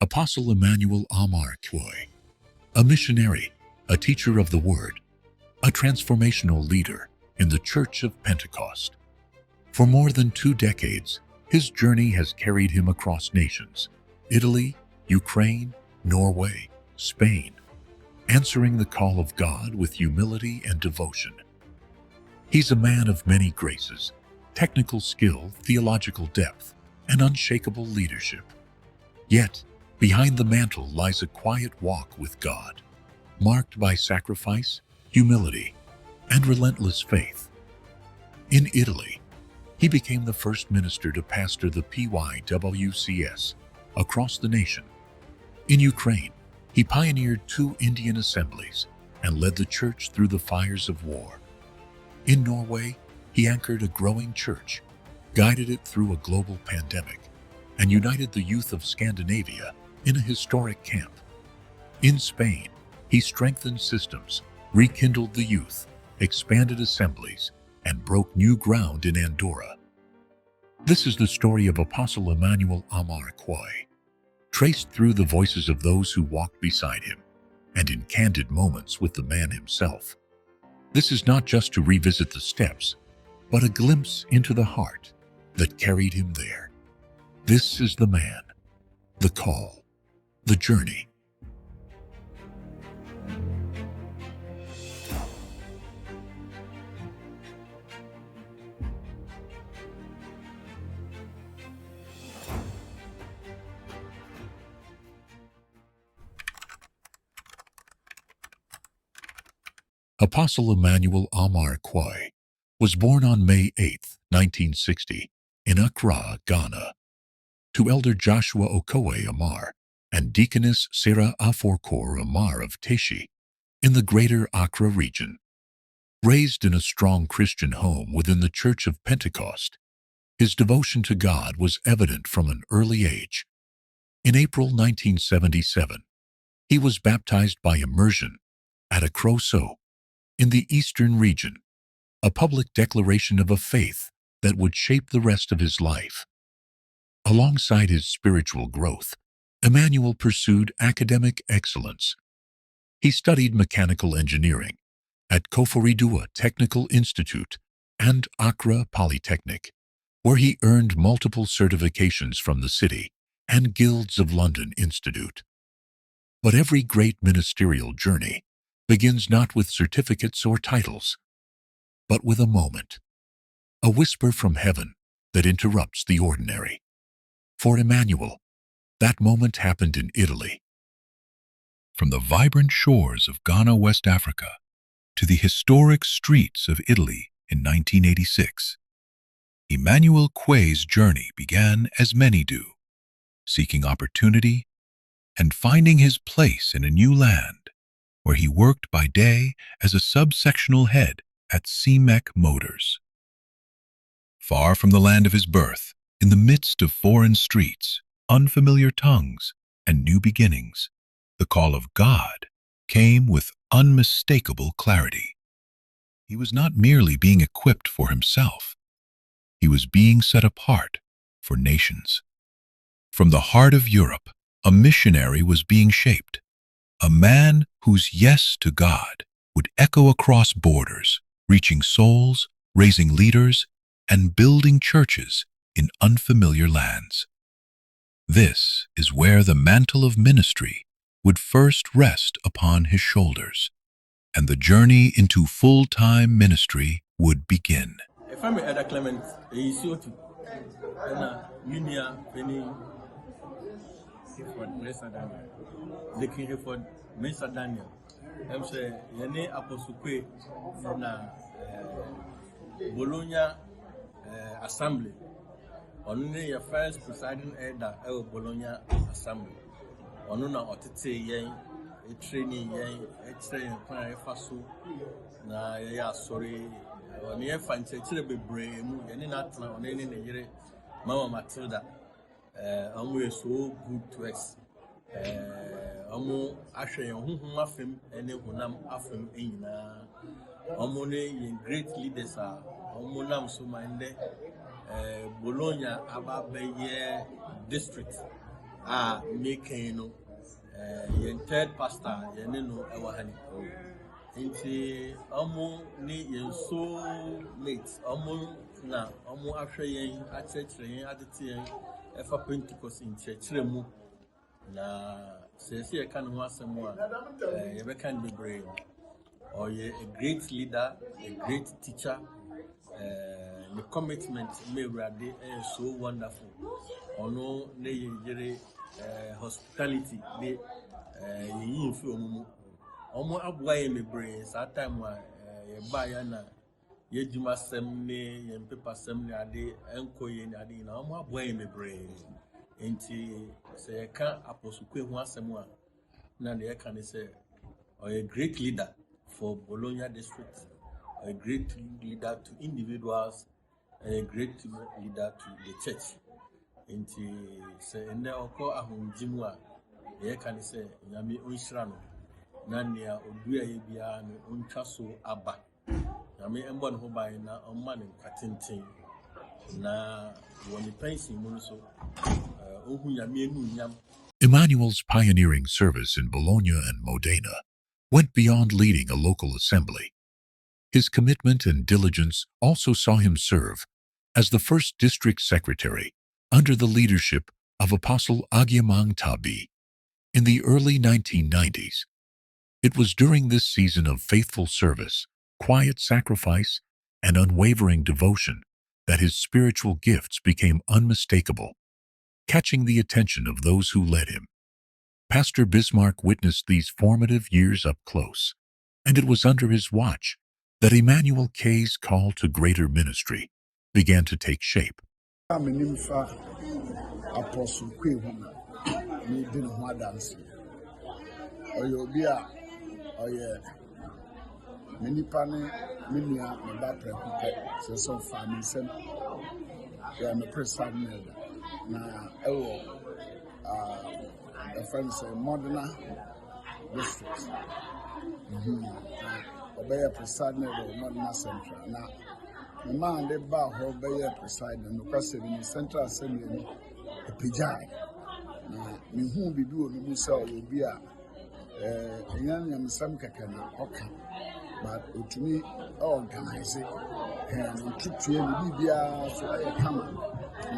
Apostle Emmanuel A, Quaye, a missionary, a teacher of the Word, a transformational leader in the Church of Pentecost. For more than 2 decades, his journey has carried him across nations: Italy, Ukraine, Norway, Spain, answering the call of God with humility and devotion. He's a man of many graces, technical skill, theological depth, and unshakable leadership. Yet, behind the mantle lies a quiet walk with God, marked by sacrifice, humility, and relentless faith. In Italy, he became the first minister to pastor the PYWCS across the nation. In Ukraine, he pioneered 2 Indian assemblies and led the church through the fires of war. In Norway, he anchored a growing church, guided it through a global pandemic, and united the youth of Scandinavia in a historic camp. In Spain, he strengthened systems, rekindled the youth, expanded assemblies, and broke new ground in Andorra. This is the story of Apostle Emmanuel A, Quaye, traced through the voices of those who walked beside him, and in candid moments with the man himself. This is not just to revisit the steps, but a glimpse into the heart that carried him there. This is the man, the call, the journey. Apostle Emmanuel A, Quaye was born on May 8, 1960, in Accra, Ghana, to Elder Joshua Okoye Amar and Deaconess Sarah Aforkor Amar of Teshi, in the greater Accra region. Raised in a strong Christian home within the Church of Pentecost, his devotion to God was evident from an early age. In April 1977, he was baptized by immersion at Akroso, in the eastern region, a public declaration of a faith that would shape the rest of his life. Alongside his spiritual growth, Emmanuel pursued academic excellence. He studied mechanical engineering at Koforidua Technical Institute and Accra Polytechnic, where he earned multiple certifications from the City and Guilds of London Institute. But every great ministerial journey begins not with certificates or titles, but with a moment, a whisper from heaven that interrupts the ordinary. For Emmanuel, that moment happened in Italy. From the vibrant shores of Ghana, West Africa, to the historic streets of Italy in 1986, Emmanuel Quaye's journey began as many do, seeking opportunity and finding his place in a new land, where he worked by day as a subsectional head at CMEC Motors. Far from the land of his birth, in the midst of foreign streets, unfamiliar tongues, and new beginnings, the call of God came with unmistakable clarity. He was not merely being equipped for himself. He was being set apart for nations. From the heart of Europe, a missionary was being shaped, a man whose yes to God would echo across borders, reaching souls, raising leaders, and building churches in unfamiliar lands. This is where the mantle of ministry would first rest upon his shoulders, and the journey into full-time ministry would begin. If I'm Elder Clement, Hereford, Mr. Daniel, I'm saying, Yene Apostle Quaye from Bologna Assembly. Only your first presiding elder of Bologna Assembly. Onuna Otite Yang, a training Yang, a train plan faso. Na ya sorry, on your fancy be brave, and in that on any year, Mama Matilda. I'm so good to us. Omo ahwe honhom afem ene honam afem enyina omo ne great leaders are omo nam so mande Bologna aba beye district making no your third pastor no ewa hani nti omo ni yen so late omo na omo ahwe yen achechire yen adete yen efa Pentecost nchechire mu na sesi e kan ho asem a ye be kan bebre or ye a great leader, a great teacher. The commitment may rade is so wonderful. Ono ne yere hospitality de yin fi omumu. Omo abua ye mebre sa time wa ye ba ya na ye djuma sem ne ye paper sem ne ade enko ye ne ade na omo abua ye mebre. Enti se ye kan Apostle Quaye ho asem a na de ye kan say or a great leader for Bologna district, a great leader to individuals, a great leader to the church. Enti se ene oko ahunjimu a ye kan say nyame onhira no na nea odua ye bia no ontwa so aba nyame embo ne ho ban na omma ne nkatenten na woni pension mu so ohu nyame enu nyam. Emmanuel's pioneering service in Bologna and Modena went beyond leading a local assembly. His commitment and diligence also saw him serve as the first district secretary under the leadership of Apostle Emmanuel A. in the early 1990s. It was during this season of faithful service, quiet sacrifice, and unwavering devotion that his spiritual gifts became unmistakable, catching the attention of those who led him. Pastor Bismarck witnessed these formative years up close, and it was under his watch that Emmanuel K's call to greater ministry began to take shape. Apostle Quaye me din ho dance oyo bi a oye menipa ne menua me ba prekupe se so family sem ya me president na ewo the friends say Modena district obey president of Modena Central na me man de ba ho obey president no kwase ni Central Assembly epijai na me hu bibi o no sa obi a nyam sam kakana oka but otumi organize and tutue ni bibia so aye kama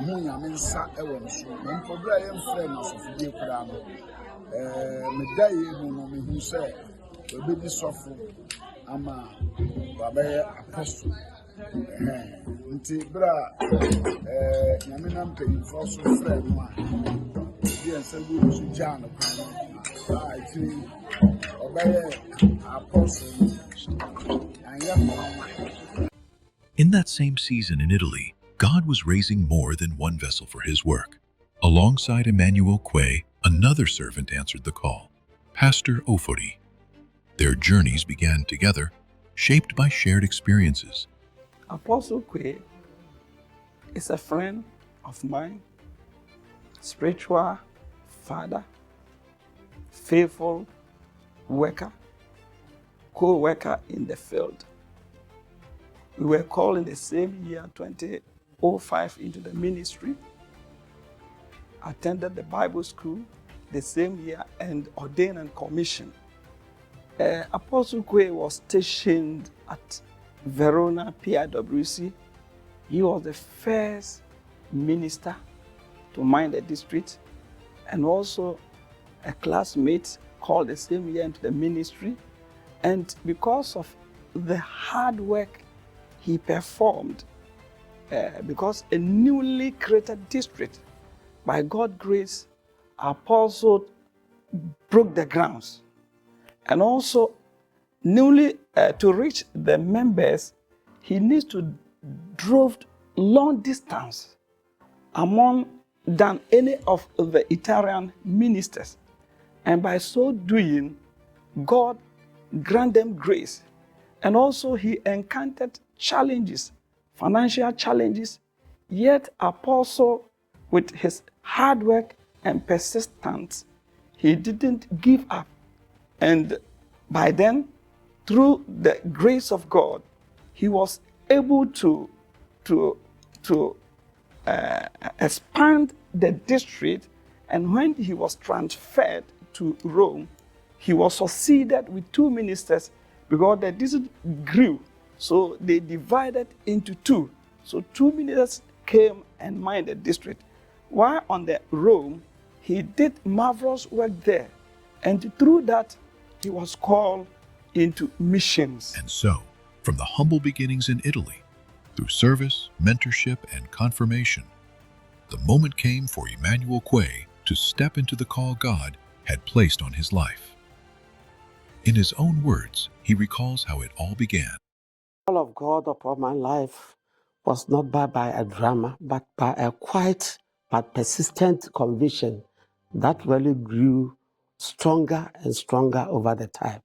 hu nyam nsa e wo nso me mpobra ye mfre na so fidie kura no me dai mu no me hu se obedi sofo ama babaye apostle nti bra nyame na mpanyimfo so frɛ no a die nsabu so gya no kan actually obey apostle and In that same season in Italy, God was raising more than one vessel for his work. Alongside Emmanuel Quaye, another servant answered the call, Pastor Ofori. Their journeys began together, shaped by shared experiences. Apostle Quaye is a friend of mine, spiritual father, faithful worker, co-worker in the field. We were called in the same year, 2005, into the ministry, attended the Bible school the same year, and ordained and commissioned. Apostle Quaye was stationed at Verona PIWC. He was the first minister to mind the district, and also a classmate called the same year into the ministry. And because of the hard work he performed, because a newly created district, by God's grace, Apostle broke the grounds. And also, newly to reach the members, he needs to drove long distance than any of the Italian ministers. And by so doing, God grant them grace. And also he encountered challenges, financial challenges, yet Apostle, with his hard work and persistence, he didn't give up. And by then, through the grace of God, he was able to expand the district And when he was transferred to Rome, he was succeeded with 2 ministers because the district grew. So they divided into 2. So 2 ministers came and mined the district. While on the Rome, he did marvelous work there. And through that, he was called into missions. And so, from the humble beginnings in Italy, through service, mentorship, and confirmation, the moment came for Emmanuel Quaye to step into the call God had placed on his life. In his own words, he recalls how it all began. The call of God upon my life was not by a drama, but by a quiet but persistent conviction that really grew stronger and stronger over the time.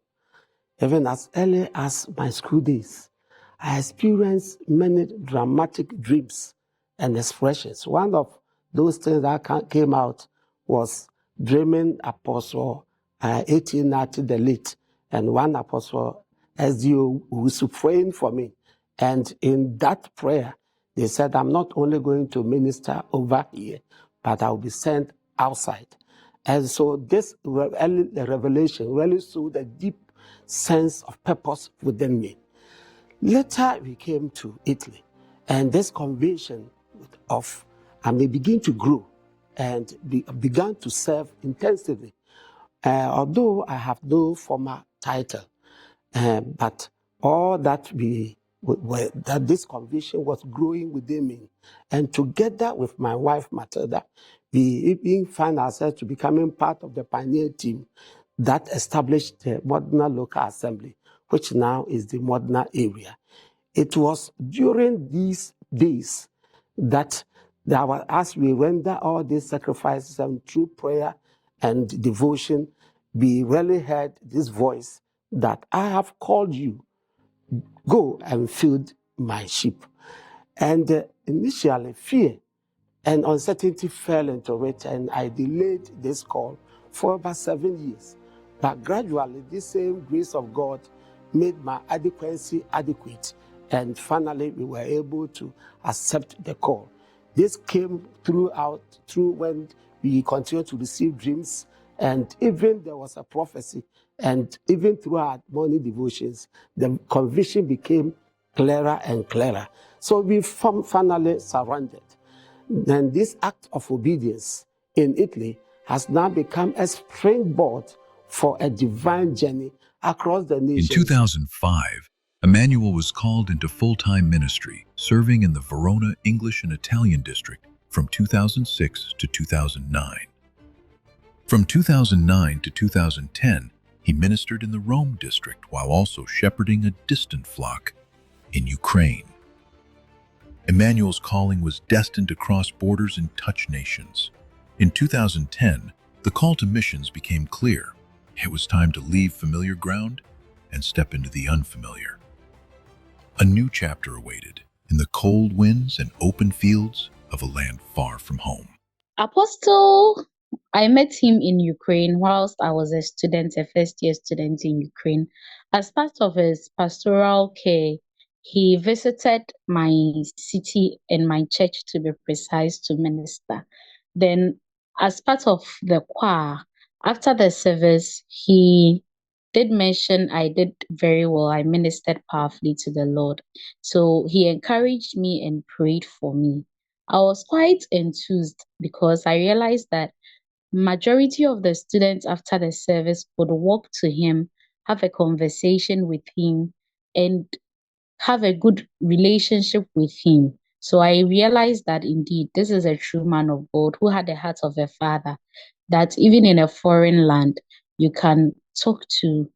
Even as early as my school days, I experienced many dramatic dreams and expressions. One of those things that came out was dreaming Apostle 1890 the late, and one Apostle SDO who was praying for me. And in that prayer, they said, I'm not only going to minister over here, but I'll be sent outside. And so this revelation really showed a deep sense of purpose within me. Later, we came to Italy, and this conviction of I may begin to grow and began to serve intensively. Although I have no formal title, but all that that this conviction was growing within me, and together with my wife Matilda, we even find ourselves to becoming part of the pioneer team that established the Modena Local Assembly, which now is the Modena area. It was during these days that as we render all these sacrifices and through prayer and devotion, we really heard this voice that I have called you, go and feed my sheep. And initially, fear and uncertainty fell into it, and I delayed this call for about 7 years. But gradually, this same grace of God made my adequacy adequate, and finally, we were able to accept the call. This came through when we continued to receive dreams, and even there was a prophecy, and even through our morning devotions, the conviction became clearer and clearer. So we finally surrendered. Then this act of obedience in Italy has now become a springboard for a divine journey across the In nation. 2005, Emmanuel was called into full-time ministry, serving in the Verona English and Italian district from 2006 to 2009. From 2009 to 2010, he ministered in the Rome district while also shepherding a distant flock in Ukraine. Emmanuel's calling was destined to cross borders and touch nations. In 2010, the call to missions became clear. It was time to leave familiar ground and step into the unfamiliar. A new chapter awaited in the cold winds and open fields of a land far from home. Apostle, I met him in Ukraine whilst I was a student, a first-year student in Ukraine. As part of his pastoral care, he visited my city and my church, to be precise, to minister. Then, as part of the choir, after the service, he did mention I did very well. I ministered powerfully to the Lord. So he encouraged me and prayed for me. I was quite enthused because I realized that majority of the students after the service would walk to him, have a conversation with him, and have a good relationship with him. So I realized that indeed this is a true man of God who had the heart of a father, that even in a foreign land, you can talk to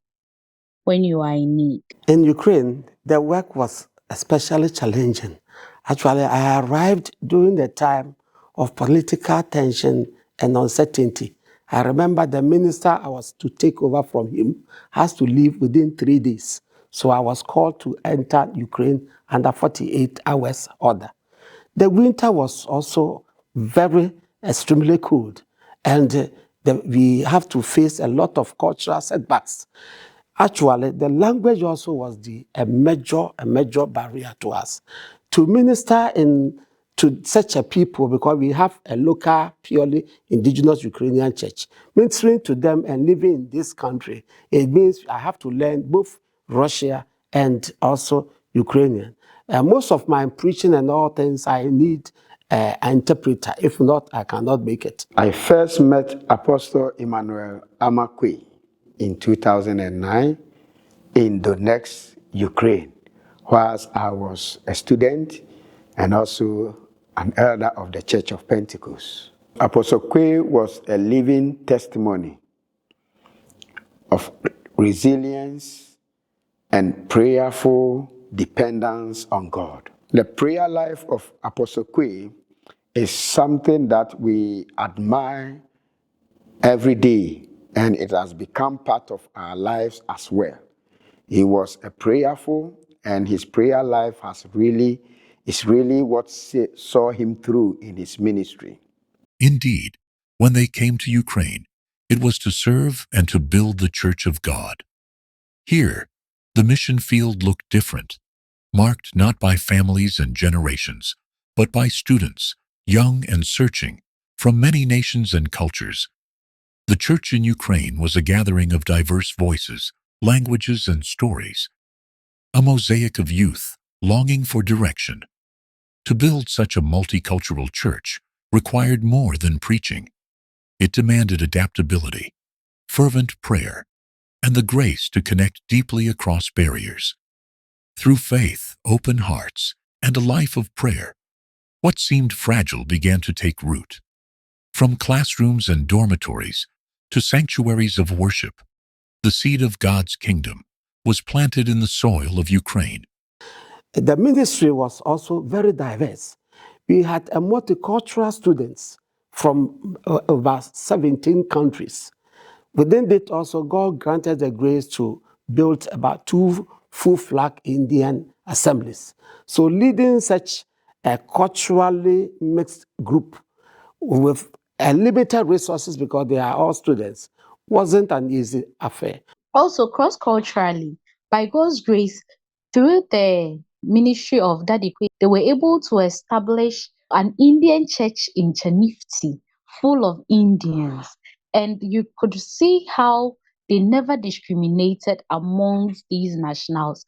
when you are in need. In Ukraine, the work was especially challenging. Actually, I arrived during the time of political tension and uncertainty. I remember the minister I was to take over from him has to leave within 3 days. So I was called to enter Ukraine under 48 hours order. The winter was also very extremely cold, and we have to face a lot of cultural setbacks. Actually, the language also was a major barrier to us. To minister in to such a people, because we have a local, purely indigenous Ukrainian church, ministering to them and living in this country, it means I have to learn both Russia and also Ukrainian. Most of my preaching and all things, I need an interpreter. If not, I cannot make it. I first met Apostle Emmanuel A Quaye in 2009 in Donetsk, Ukraine, whilst I was a student and also an elder of the Church of Pentecost. Apostle Quaye was a living testimony of resilience and prayerful dependence on God. The prayer life of Apostle Quaye is something that we admire every day, and it has become part of our lives as well. He was a prayerful, and his prayer life is really what saw him through in his ministry. Indeed, when they came to Ukraine, it was to serve and to build the Church of God. Here, the mission field looked different, marked not by families and generations, but by students, young and searching, from many nations and cultures. The church in Ukraine was a gathering of diverse voices, languages, and stories, a mosaic of youth longing for direction. To build such a multicultural church required more than preaching. It demanded adaptability, fervent prayer, and the grace to connect deeply across barriers. Through faith, open hearts, and a life of prayer, what seemed fragile began to take root. From classrooms and dormitories to sanctuaries of worship, the seed of God's kingdom was planted in the soil of Ukraine. The ministry was also very diverse. We had a multicultural students from about 17 countries. Within it also, God granted the grace to build about 2 full-flag Indian assemblies. So leading such a culturally mixed group with limited resources, because they are all students, wasn't an easy affair. Also, cross-culturally, by God's grace, through the ministry of Daddy Quay, they were able to establish an Indian church in Chanifty, full of Indians. And you could see how they never discriminated amongst these nationals.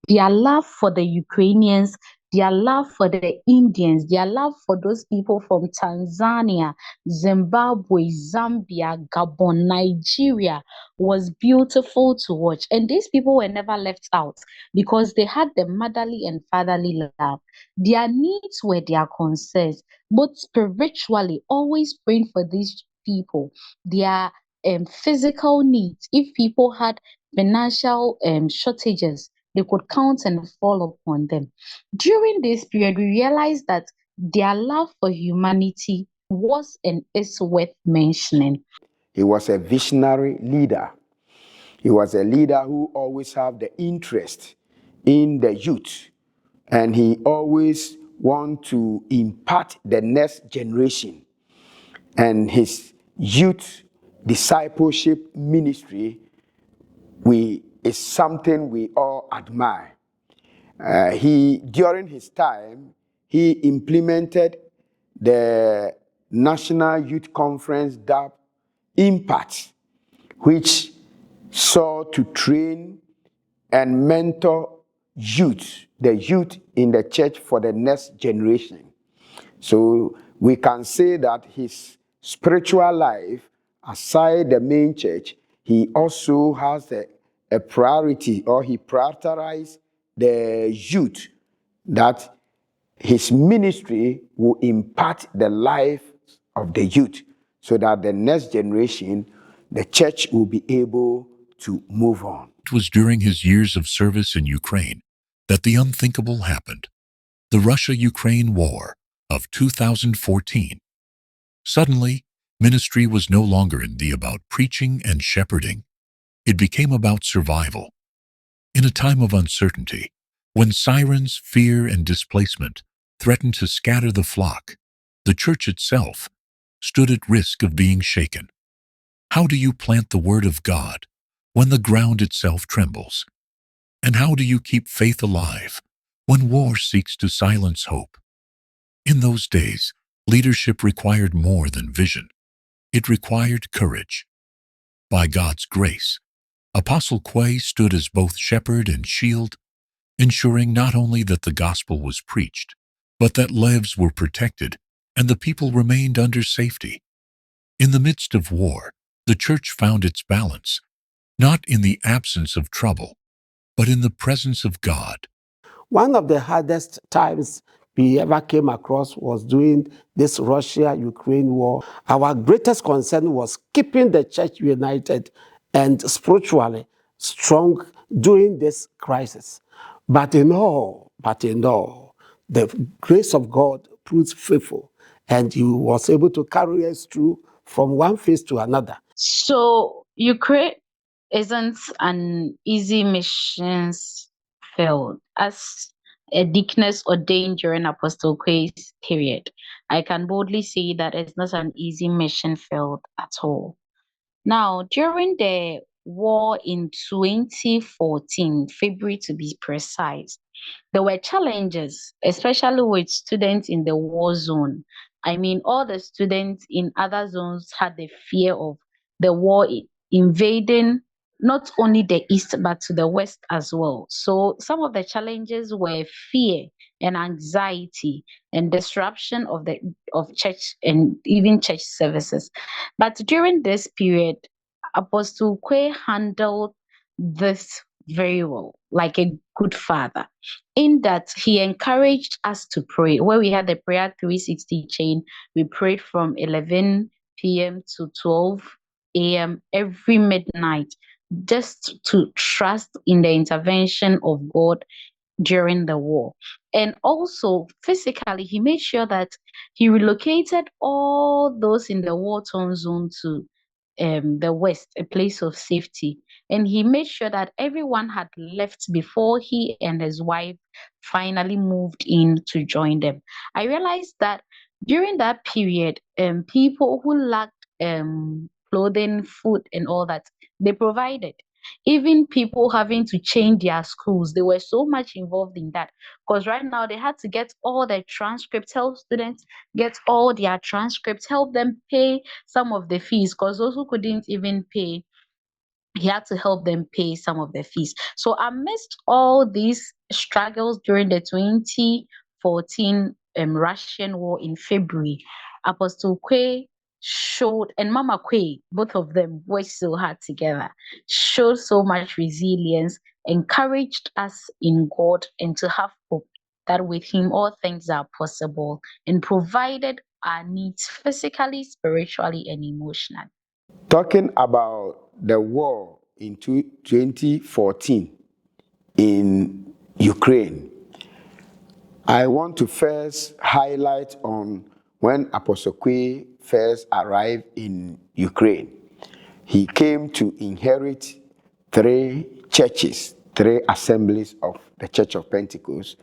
Their love for the Ukrainians, their love for the Indians, their love for those people from Tanzania, Zimbabwe, Zambia, Gabon, Nigeria was beautiful to watch. And these people were never left out because they had the motherly and fatherly love. Their needs were their concerns, both spiritually, always praying for these people. Their physical needs, if people had financial shortages, they could count and fall upon them. During this period, we realized that their love for humanity was and is worth mentioning. He was a visionary leader. He was a leader who always had the interest in the youth, and he always want to impart the next generation. And his youth discipleship ministry is something we all admire. During his time, he implemented the National Youth Conference dubbed Impact, which sought to train and mentor the youth in the church for the next generation. So we can say that his spiritual life, aside the main church, he also has a priority, or he prioritized the youth, that his ministry will impact the life of the youth so that the next generation, the church will be able to move on. It was during his years of service in Ukraine that the unthinkable happened. The Russia-Ukraine War of 2014. Suddenly, ministry was no longer about preaching and shepherding. It became about survival. In a time of uncertainty, when sirens, fear, and displacement threatened to scatter the flock, the church itself stood at risk of being shaken. How do you plant the word of God when the ground itself trembles? And how do you keep faith alive when war seeks to silence hope? In those days, leadership required more than vision. It required courage. By God's grace, Apostle Quaye stood as both shepherd and shield, ensuring not only that the gospel was preached, but that lives were protected and the people remained under safety. In the midst of war, the church found its balance, not in the absence of trouble, but in the presence of God. One of the hardest times we ever came across was during this Russia-Ukraine war. Our greatest concern was keeping the church united and spiritually strong during this crisis. But in all, the grace of God proved faithful, and He was able to carry us through from one phase to another. So Ukraine isn't an easy mission field. As a deaconess ordained during Apostle Quaye's period, I can boldly say that it's not an easy mission field at all. Now, during the war in 2014, February to be precise, there were challenges, especially with students in the war zone. I mean, all the students in other zones had the fear of the war invading not only the east but to the west as well. So some of the challenges were fear and anxiety and disruption of church and even church services. But during this period, Apostle Quaye handled this very well, like a good father, in that he encouraged us to pray. Where we had the prayer 360 chain, we prayed from 11 p.m. to 12 a.m. every midnight, just to trust in the intervention of God during the war. And also physically, he made sure that he relocated all those in the war-torn zone to the west, a place of safety. And he made sure that everyone had left before he and his wife finally moved in to join them. I realized that during that period, people who lacked clothing, food, and all that, they provided. Even people having to change their schools, they were so much involved in that, because right now they had to get all their transcripts, help students get all their transcripts, help them pay some of the fees, because those who couldn't even pay, he had to help them pay some of the fees. So amidst all these struggles during the 2014 Russian war in February, Apostle Quaye showed, and Mama Quaye, both of them worked so hard together, showed so much resilience, encouraged us in God and to have hope that with him all things are possible, and provided our needs physically, spiritually, and emotionally. Talking about the war in 2014 in Ukraine, I want to first highlight on when Apostle Quaye first arrived in Ukraine. He came to inherit 3 churches, 3 assemblies of the Church of Pentecost,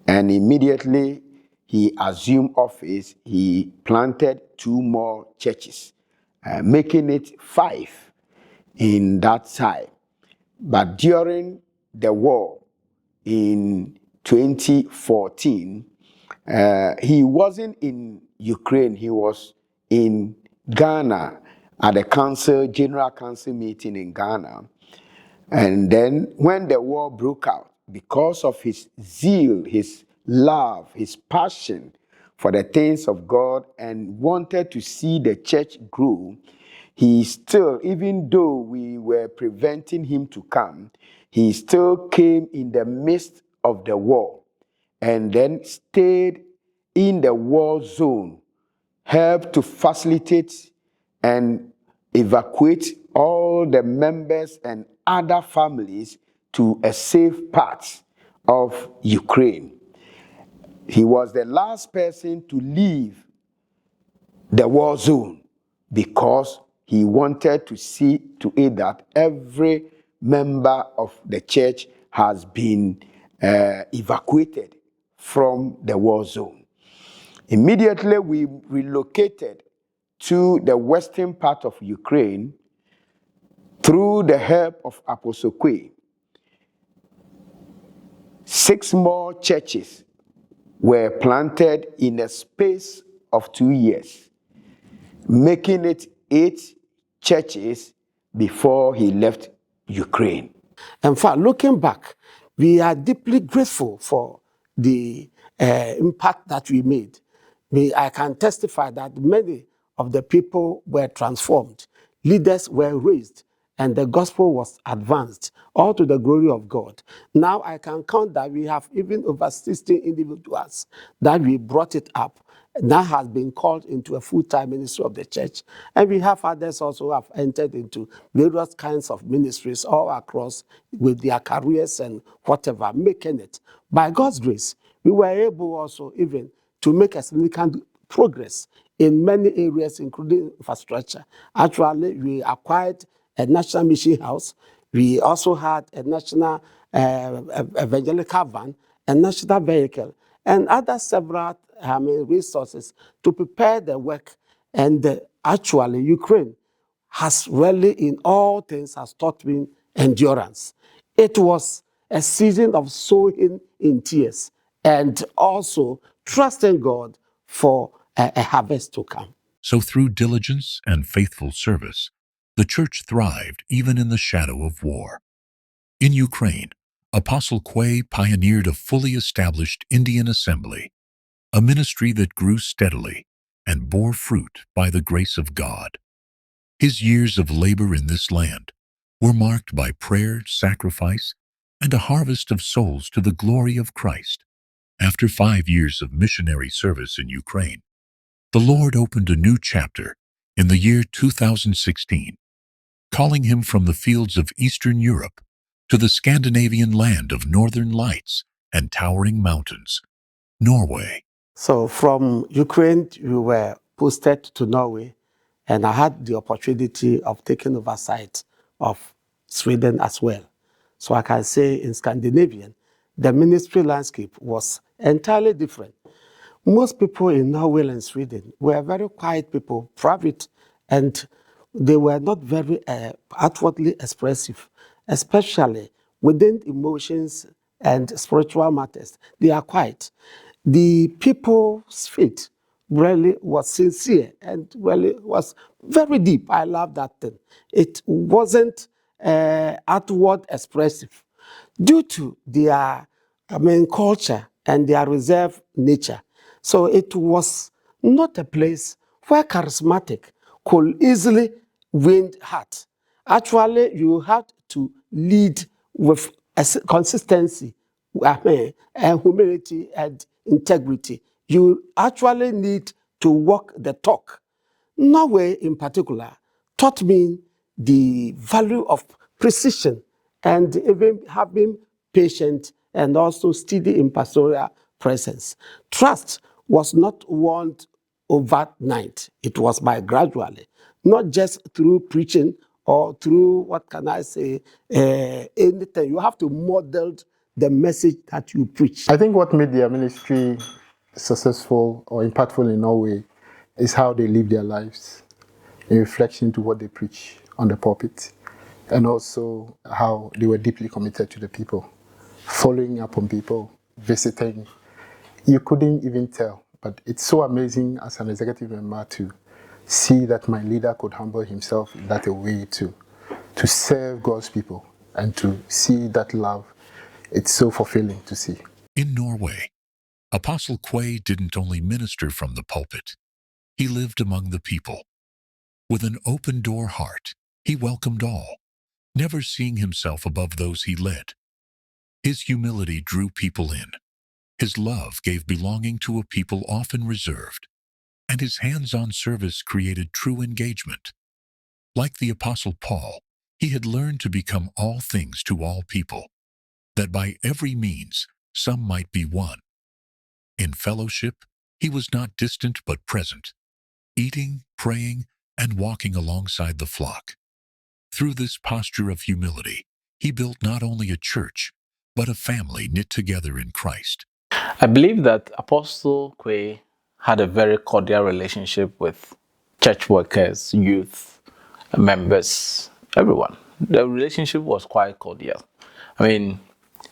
and immediately he assumed office, he planted 2 more churches, making it 5 in that time. But during the war in 2014, he wasn't in Ukraine, he was in Ghana at the General Council meeting in Ghana. And then when the war broke out, because of his zeal, his love, his passion for the things of God, and wanted to see the church grow, he still, even though we were preventing him to come, he still came in the midst of the war and then stayed in the war zone, helped to facilitate and evacuate all the members and other families to a safe part of Ukraine. He was the last person to leave the war zone because he wanted to see to it that every member of the church has been evacuated from the war zone. Immediately we relocated to the western part of Ukraine through the help of Apostle Quaye. 6 more churches were planted in a space of 2 years, making it 8 churches before he left Ukraine. In fact, looking back, we are deeply grateful for the impact that we made. I can testify that many of the people were transformed, leaders were raised, and the gospel was advanced, all to the glory of God. Now I can count that we have even over 60 individuals that we brought it up. That has been called into a full-time ministry of the church. And we have others also who have entered into various kinds of ministries all across with their careers and whatever, making it. By God's grace, we were able also even to make a significant progress in many areas, including infrastructure. Actually, we acquired a national mission house. We also had a national evangelical van, a national vehicle, and other several resources to prepare the work. And actually, Ukraine has really, in all things, has taught me endurance. It was a season of sowing in tears and also trusting God for a harvest to come. So through diligence and faithful service, the church thrived even in the shadow of war. In Ukraine, Apostle Quaye pioneered a fully established Indian assembly, a ministry that grew steadily and bore fruit by the grace of God. His years of labor in this land were marked by prayer, sacrifice, and a harvest of souls to the glory of Christ. After 5 years of missionary service in Ukraine, the Lord opened a new chapter in the year 2016, calling him from the fields of Eastern Europe to the Scandinavian land of northern lights and towering mountains, Norway. So from Ukraine, we were posted to Norway, and I had the opportunity of taking oversight of Sweden as well. So I can say in Scandinavian, the ministry landscape was entirely different. Most people in Norway and Sweden were very quiet people, private, and they were not very outwardly expressive, especially within emotions and spiritual matters. They are quiet. The people's faith really was sincere and really was very deep. I love that thing. It wasn't outward expressive due to their culture and their reserved nature. So it was not a place where charismatic could easily win heart. Actually, you had to lead with consistency, and humility and integrity. You actually need to walk the talk. Norway, in particular, taught me the value of precision and even having patient and also steady in pastoral presence. Trust was not won overnight. It was by gradually, not just through preaching or through, what can I say, anything. You have to model the message that you preach. I think what made their ministry successful or impactful in Norway is how they live their lives in reflection to what they preach on the pulpit, and also how they were deeply committed to the people, following up on people, visiting. You couldn't even tell, but it's so amazing as an executive member to see that my leader could humble himself in that way to serve God's people and to see that love. It's so fulfilling to see. In Norway, Apostle Quaye didn't only minister from the pulpit, he lived among the people. With an open-door heart, he welcomed all, never seeing himself above those he led. His humility drew people in. His love gave belonging to a people often reserved, and his hands-on service created true engagement. Like the Apostle Paul, he had learned to become all things to all people, that by every means some might be won. In fellowship, he was not distant but present, eating, praying, and walking alongside the flock. Through this posture of humility, he built not only a church, but a family knit together in Christ. I believe that Apostle Quaye had a very cordial relationship with church workers, youth, members, everyone. The relationship was quite cordial. I mean,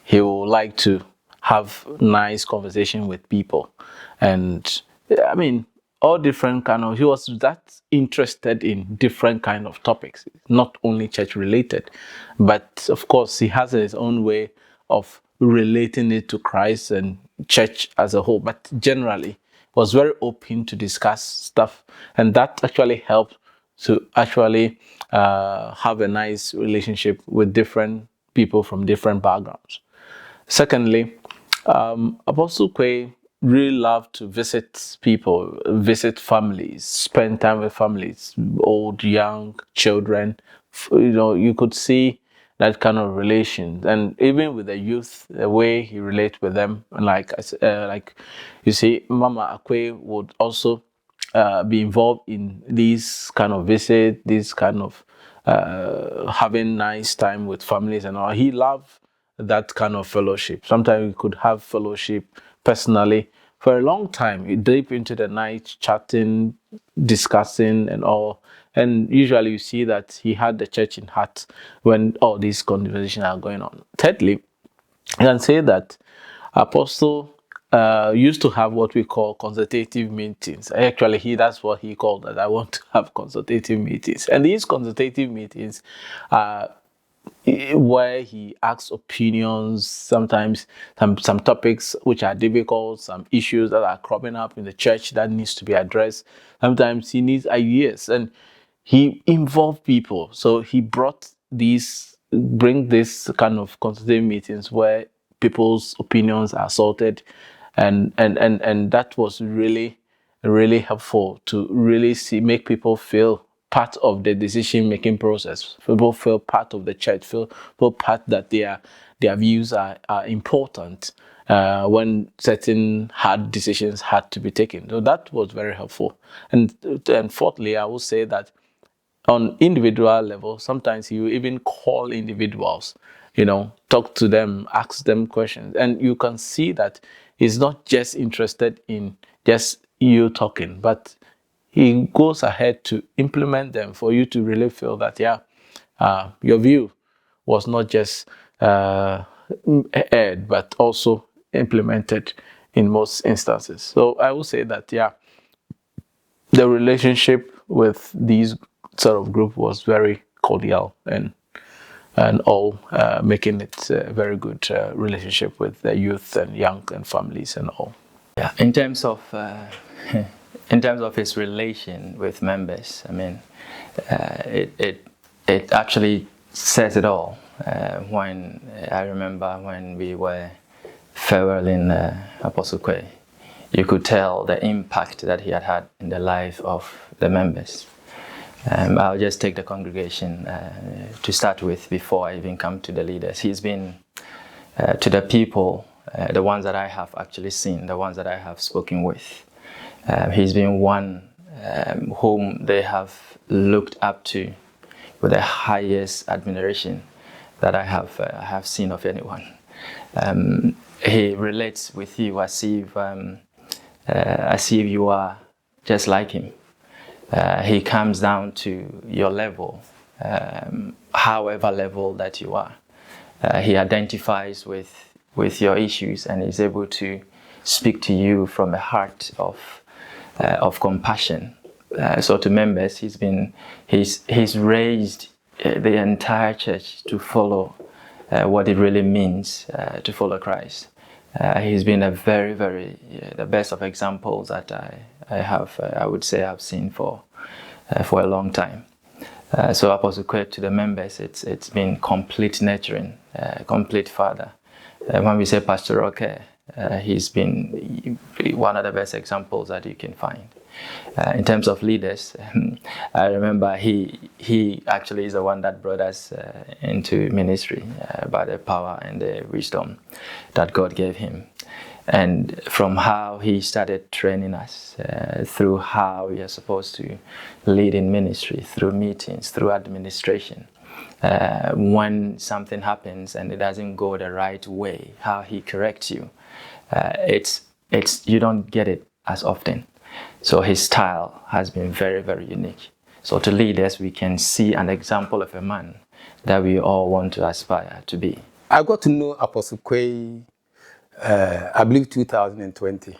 he would like to have nice conversation with people. And I mean, all different kind of, he was that interested in different kind of topics, not only church related, but of course he has his own way of relating it to Christ and church as a whole. But generally was very open to discuss stuff, and that actually helped to actually have a nice relationship with different people from different backgrounds. Secondly, Apostle Quaye really loved to visit people, visit families, spend time with families, old, young, children. You could see that kind of relation, and even with the youth, the way he relates with them, like you see, Mama Akwe would also be involved in these kind of visit, this kind of having nice time with families and all. He loved that kind of fellowship. Sometimes we could have fellowship personally for a long time, deep into the night, chatting, discussing, and all. And usually you see that he had the church in heart when all these conversations are going on. Thirdly, I can say that Apostle used to have what we call consultative meetings. Actually, that's what he called that. I want to have consultative meetings. And these consultative meetings are where he asks opinions, sometimes some topics which are difficult, some issues that are cropping up in the church that needs to be addressed. Sometimes he needs ideas, and he involved people. So he bring this kind of consultative meetings where people's opinions are sorted, and that was really helpful to really make people feel part of the decision making process. People feel part of the church, feel part that their views are important when certain hard decisions had to be taken. So that was very helpful. And fourthly, I would say that on individual level, sometimes you even call individuals, talk to them, ask them questions, and you can see that he's not just interested in just you talking, but he goes ahead to implement them for you to really feel that your view was not just aired but also implemented in most instances. So I will say that the relationship with these sort of group was very cordial and all, making it a very good relationship with the youth and young and families and all. Yeah, in terms of his relation with members, I mean, it actually says it all. When I remember when we were farewelling Apostle Quaye, you could tell the impact that he had in the life of the members. I'll just take the congregation to start with before I even come to the leaders. He's been to the people, the ones that I have actually seen, the ones that I have spoken with. He's been one whom they have looked up to with the highest admiration that I have seen of anyone. He relates with you as if you are just like him. He comes down to your level, however level that you are. He identifies with your issues and is able to speak to you from a heart of compassion. So to members, he's raised the entire church to follow what it really means to follow Christ. He's been a very, very the best of examples that I would say I've seen for a long time. So Apostle Quaye, to the members, it's been complete nurturing, complete father. When we say pastoral care, he's been one of the best examples that you can find. In terms of leaders, I remember he actually is the one that brought us into ministry by the power and the wisdom that God gave him. And from how he started training us, through how we are supposed to lead in ministry, through meetings, through administration. When something happens and it doesn't go the right way, how he corrects you, you don't get it as often. So his style has been very, very unique. So to leaders, we can see an example of a man that we all want to aspire to be. I got to know Apostle Quaye I believe 2020.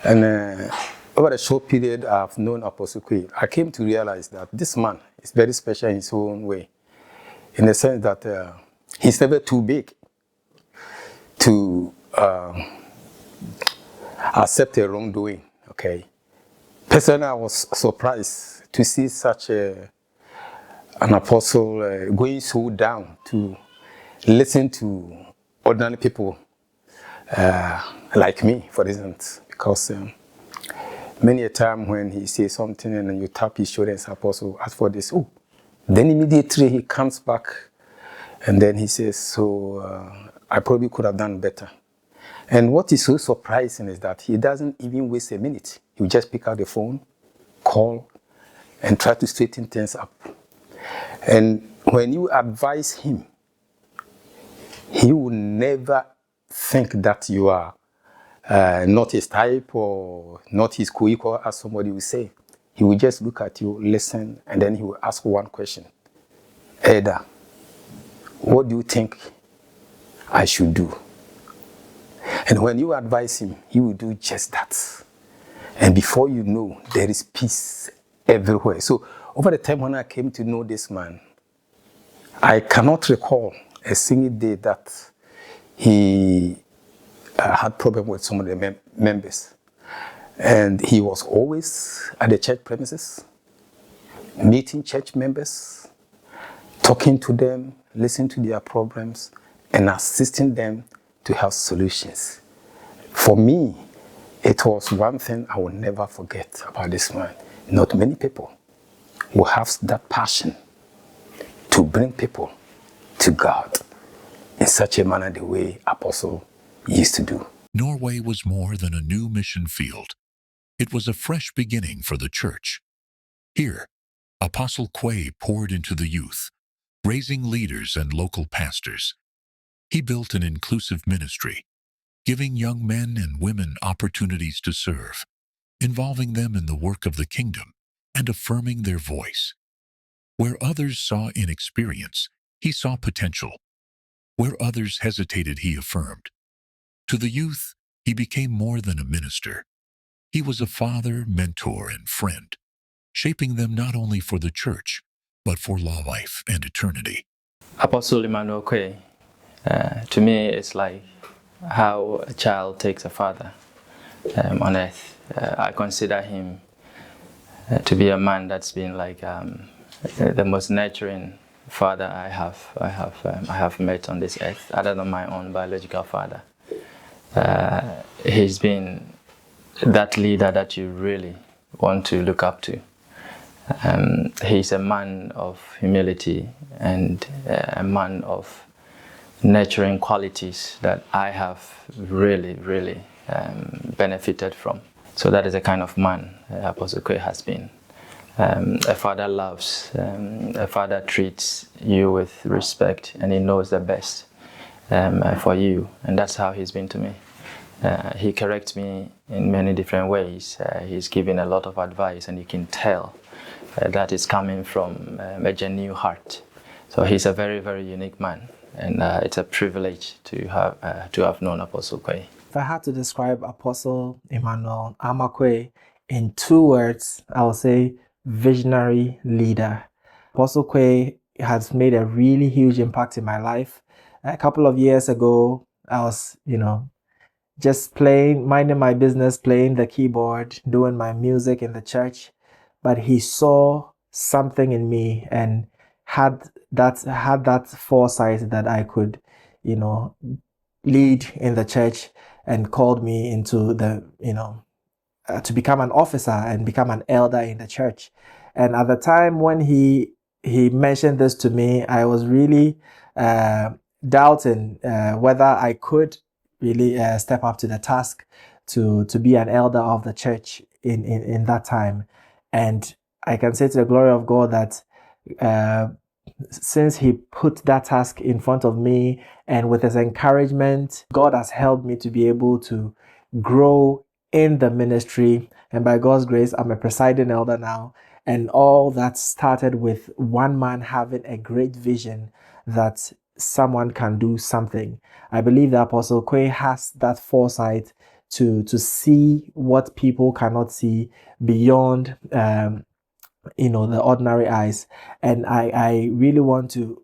And over a short period I've known Apostle Quaye, I came to realize that this man is very special in his own way, in the sense that he's never too big to accept a wrongdoing. Okay. Personally, I was surprised to see such an apostle going so down to listen to ordinary people like me, for instance, because many a time when he says something and then you tap his shoulder and say, Apostle, ask for this. Oh, then immediately he comes back and then he says, so I probably could have done better. And what is so surprising is that he doesn't even waste a minute. He will just pick out the phone, call, and try to straighten things up. And when you advise him, he will never think that you are not his type or not his co-equal, as somebody will say. He will just look at you, listen, and then he will ask one question. Elder, what do you think I should do? And when you advise him, he will do just that. And before you know, there is peace everywhere. So over the time when I came to know this man, I cannot recall a single day that he had problem with some of the members. And he was always at the church premises, meeting church members, talking to them, listening to their problems, and assisting them to have solutions. For me, it was one thing I will never forget about this man. Not many people will have that passion to bring people to God in such a manner the way Apostle used to do. Norway was more than a new mission field. It was a fresh beginning for the church. Here, Apostle Quaye poured into the youth, raising leaders and local pastors. He built an inclusive ministry, giving young men and women opportunities to serve, involving them in the work of the kingdom and affirming their voice. Where others saw inexperience, he saw potential. Where others hesitated, he affirmed. To the youth, he became more than a minister. He was a father, mentor, and friend, shaping them not only for the church, but for life and eternity. Apostle Emmanuel A, to me, it's like how a child takes a father on earth. I consider him to be a man that's been like the most nurturing father I have met on this earth, other than my own biological father. He's been that leader that you really want to look up to. He's a man of humility and a man of nurturing qualities that I have really benefited from. So that is the kind of man Apostle Quaye has been. A father loves, a father treats you with respect, and he knows the best for you, and that's how he's been to me. He corrects me in many different ways. He's giving a lot of advice, and you can tell that is coming from a genuine heart. So he's a very unique man, and it's a privilege to have known Apostle Quaye. If I had to describe Apostle Emmanuel A in 2 words, I would say visionary leader. Apostle Quaye has made a really huge impact in my life. A couple of years ago, I was, just minding my business, playing the keyboard, doing my music in the church. But he saw something in me and had that foresight that I could, lead in the church, and called me into the, to become an officer and become an elder in the church. And at the time when he mentioned this to me, I was really doubting whether I could really step up to the task to be an elder of the church in that time. And I can say to the glory of God that since he put that task in front of me, and with his encouragement, God has helped me to be able to grow in the ministry. And by God's grace, I'm a presiding elder now. And all that started with one man having a great vision that someone can do something. I believe that Apostle Quaye has that foresight to see what people cannot see beyond the ordinary eyes. And I really want to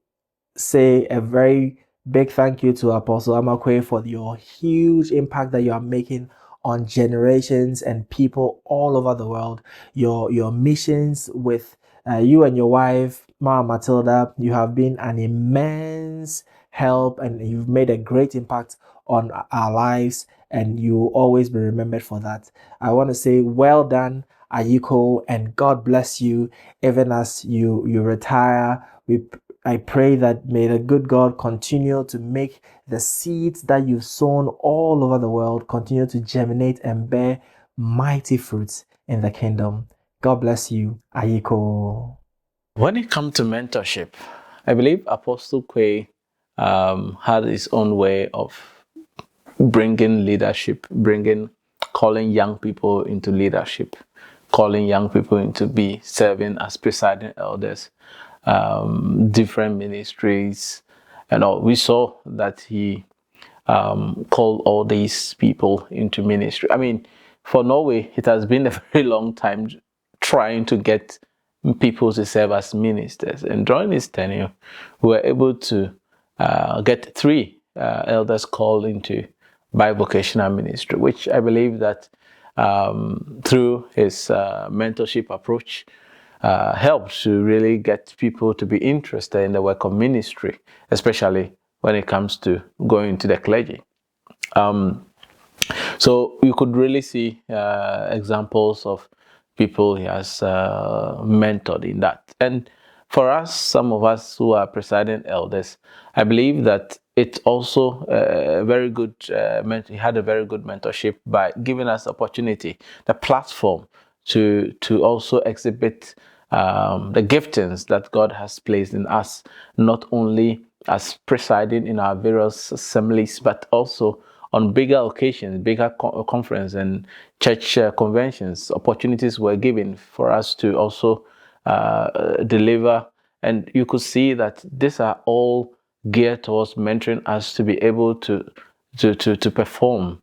say a very big thank you to Apostle Amakwe for your huge impact that you are making on generations and people all over the world. Your missions with you and your wife, Mama Matilda, you have been an immense help, and you've made a great impact on our lives, and you will always be remembered for that. I want to say well done, Ayiko, and God bless you even as you retire. I pray that may the good God continue to make the seeds that you've sown all over the world continue to germinate and bear mighty fruits in the kingdom. God bless you, Ayiko. When it comes to mentorship, I believe Apostle Quaye had his own way of bringing leadership, calling young people into leadership, calling young people into be serving as presiding elders, different ministries, and all. We saw that he called all these people into ministry. I mean, for Norway, it has been a very long time trying to get people to serve as ministers. And during his tenure, we were able to get 3 elders called into bivocational ministry, which I believe that through his mentorship approach, helped to really get people to be interested in the work of ministry, especially when it comes to going to the clergy. So you could really see examples of people he has mentored in that. And for us, some of us who are presiding elders, I believe that it's also a very good, he had a very good mentorship by giving us opportunity, the platform to also exhibit the giftings that God has placed in us, not only as presiding in our various assemblies, but also on bigger occasions, bigger conference and church conventions. Opportunities were given for us to also deliver, and you could see that these are all geared towards mentoring us to be able to perform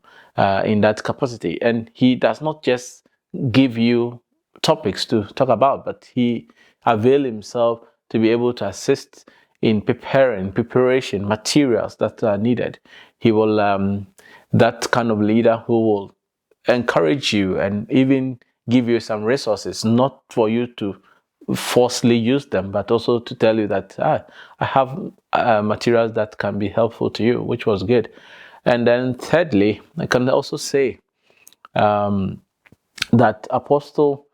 in that capacity. And he does not just give you topics to talk about, but he avails himself to be able to assist in preparation materials that are needed. He will that kind of leader who will encourage you and even give you some resources, not for you to forcefully use them, but also to tell you that I have materials that can be helpful to you, which was good. And then thirdly, I can also say that Apostle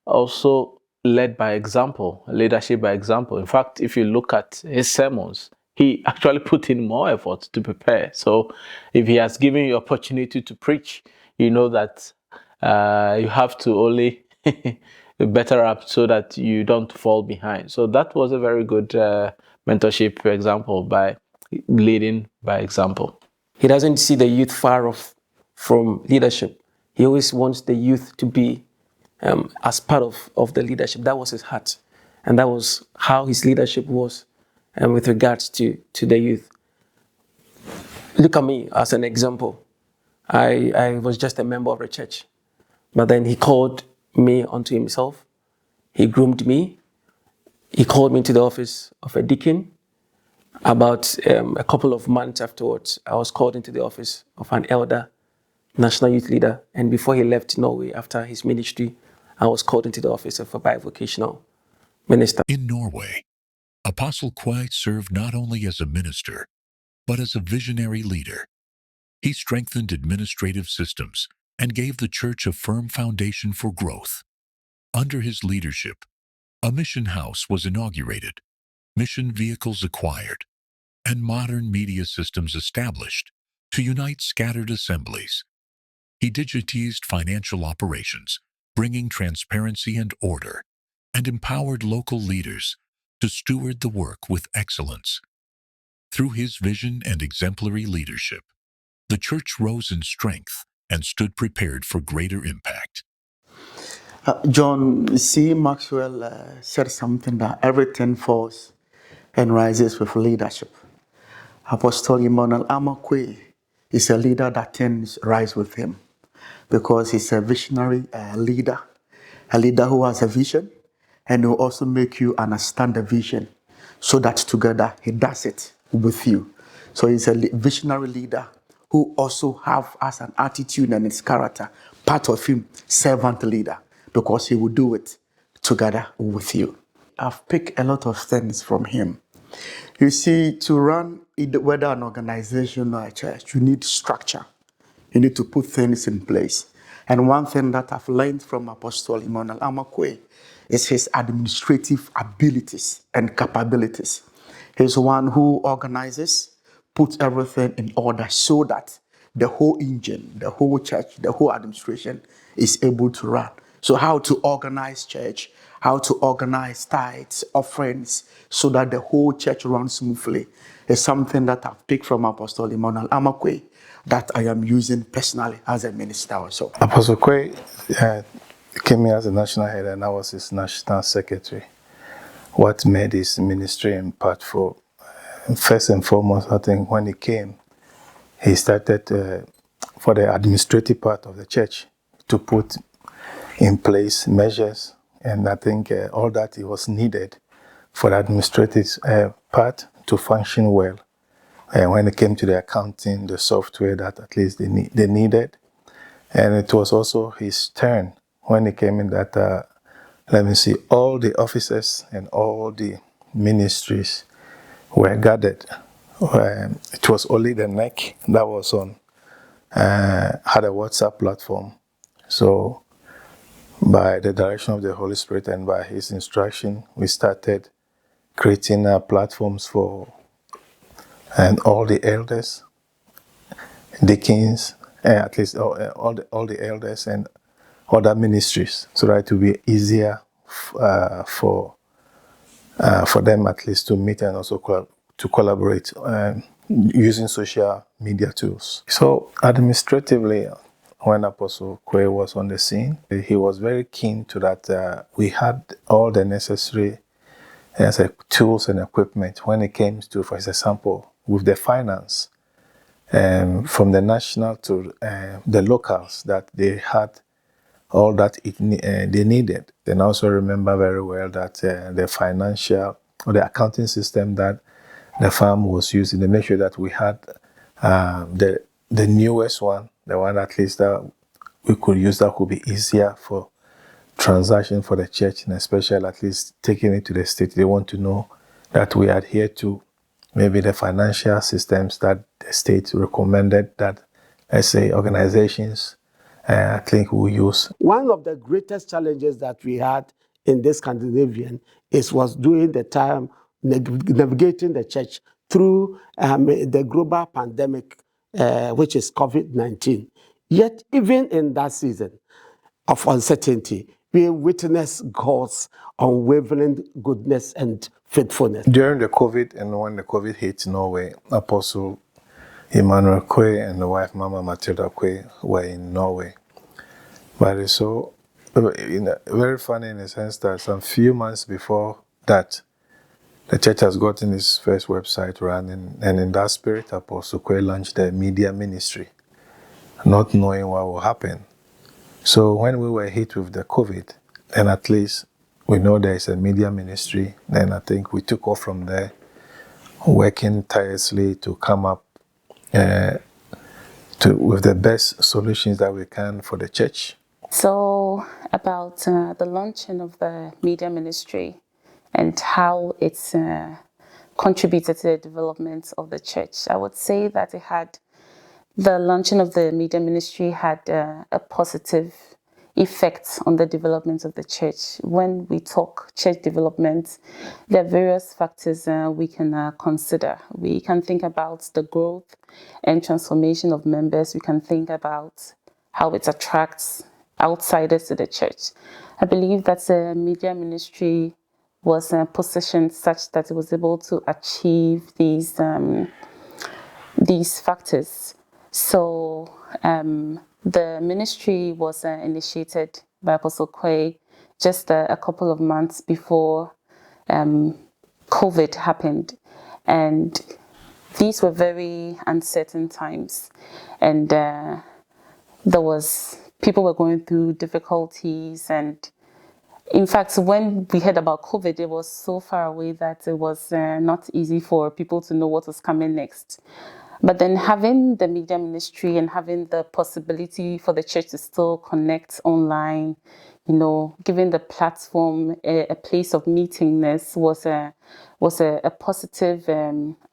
also led by example, leadership by example. In fact, if you look at his sermons, he actually put in more effort to prepare. So if he has given you opportunity to preach, you know that you have to only better up so that you don't fall behind. So that was a very good mentorship example by leading by example. He doesn't see the youth far off from leadership. He always wants the youth to be as part of the leadership. That was his heart. And that was how his leadership was with regards to the youth. Look at me as an example. I was just a member of a church. But then he called me unto himself. He groomed me. He called me to the office of a deacon. About a couple of months afterwards, I was called into the office of an elder, national youth leader. And before he left Norway, after his ministry, I was called into the office of a bivocational minister. In Norway, Apostle Quaye served not only as a minister, but as a visionary leader. He strengthened administrative systems and gave the church a firm foundation for growth. Under his leadership, a mission house was inaugurated, mission vehicles acquired, and modern media systems established to unite scattered assemblies. He digitized financial operations, bringing transparency and order, and empowered local leaders to steward the work with excellence. Through his vision and exemplary leadership, the church rose in strength and stood prepared for greater impact. John C. Maxwell said something that everything falls and rises with leadership. Apostle Emmanuel A is a leader that things rise with him because he's a visionary leader, a leader who has a vision and will also make you understand the vision so that together he does it with you. So he's a visionary leader who also have as an attitude and his character, part of him, servant leader, because he will do it together with you. I've picked a lot of things from him. You see, to run whether an organization or a church, you need structure. You need to put things in place. And one thing that I've learned from Apostle Emmanuel A is his administrative abilities and capabilities. He's one who organizes, puts everything in order so that the whole engine, the whole church, the whole administration is able to run. So how to organize church, how to organize tithes, offerings, so that the whole church runs smoothly is something that I've picked from Apostle Emmanuel A that I am using personally as a minister also. Apostle Quaye came here as a national head and I was his national secretary. What made his ministry impactful? First and foremost, I think when he came, he started for the administrative part of the church to put in place measures, and I think all that it was needed for the administrative part to function well. When it came to the accounting, the software that at least they needed, and it was also his turn when he came in that, all the officers and all the ministries were gathered. It was only the neck that was on, had a WhatsApp platform. So by the direction of the Holy Spirit and by his instruction, we started creating platforms for and all the elders, deacons, at least all the elders and other ministries, so that it will be easier for them at least to meet and also to collaborate using social media tools. So administratively, when Apostle Quaye was on the scene, he was very keen to that we had all the necessary tools and equipment when it came to, for example, with the finance, from the national to the locals, that they had all that they needed. And I also remember very well that the financial or the accounting system that the firm was using, they made sure that we had the newest one, the one at least that we could use that could be easier for transaction for the church, and especially at least taking it to the state. They want to know that we adhere to maybe the financial systems that the state recommended that, let's say, organizations I think we use. One of the greatest challenges that we had in this Scandinavian was during the time navigating the church through the global pandemic, which is COVID-19. Yet, even in that season of uncertainty, we witness God's unwavering goodness and faithfulness. During the COVID and when the COVID hit Norway, Apostle Emmanuel Quaye and the wife Mama Matilda Quaye were in Norway. But it's so very funny in the sense that some few months before that, the church has gotten its first website running, and in that spirit, Apostle Quaye launched the media ministry, not knowing what will happen. So when we were hit with the COVID, and at least we know there is a media ministry, then I think we took off from there, working tirelessly to come up with the best solutions that we can for the church. So about the launching of the media ministry and how it's contributed to the development of the church, I would say that the launching of the media ministry had a positive effect on the development of the church. When we talk church development, there are various factors we can consider. We can think about the growth and transformation of members. We can think about how it attracts outsiders to the church. I believe that the media ministry was positioned such that it was able to achieve these factors. So the ministry was initiated by Apostle Quaye just a couple of months before COVID happened. And these were very uncertain times, and people were going through difficulties, and in fact, when we heard about COVID, it was so far away that it was not easy for people to know what was coming next. But then having the media ministry and having the possibility for the church to still connect online, giving the platform a place of meetingness was a positive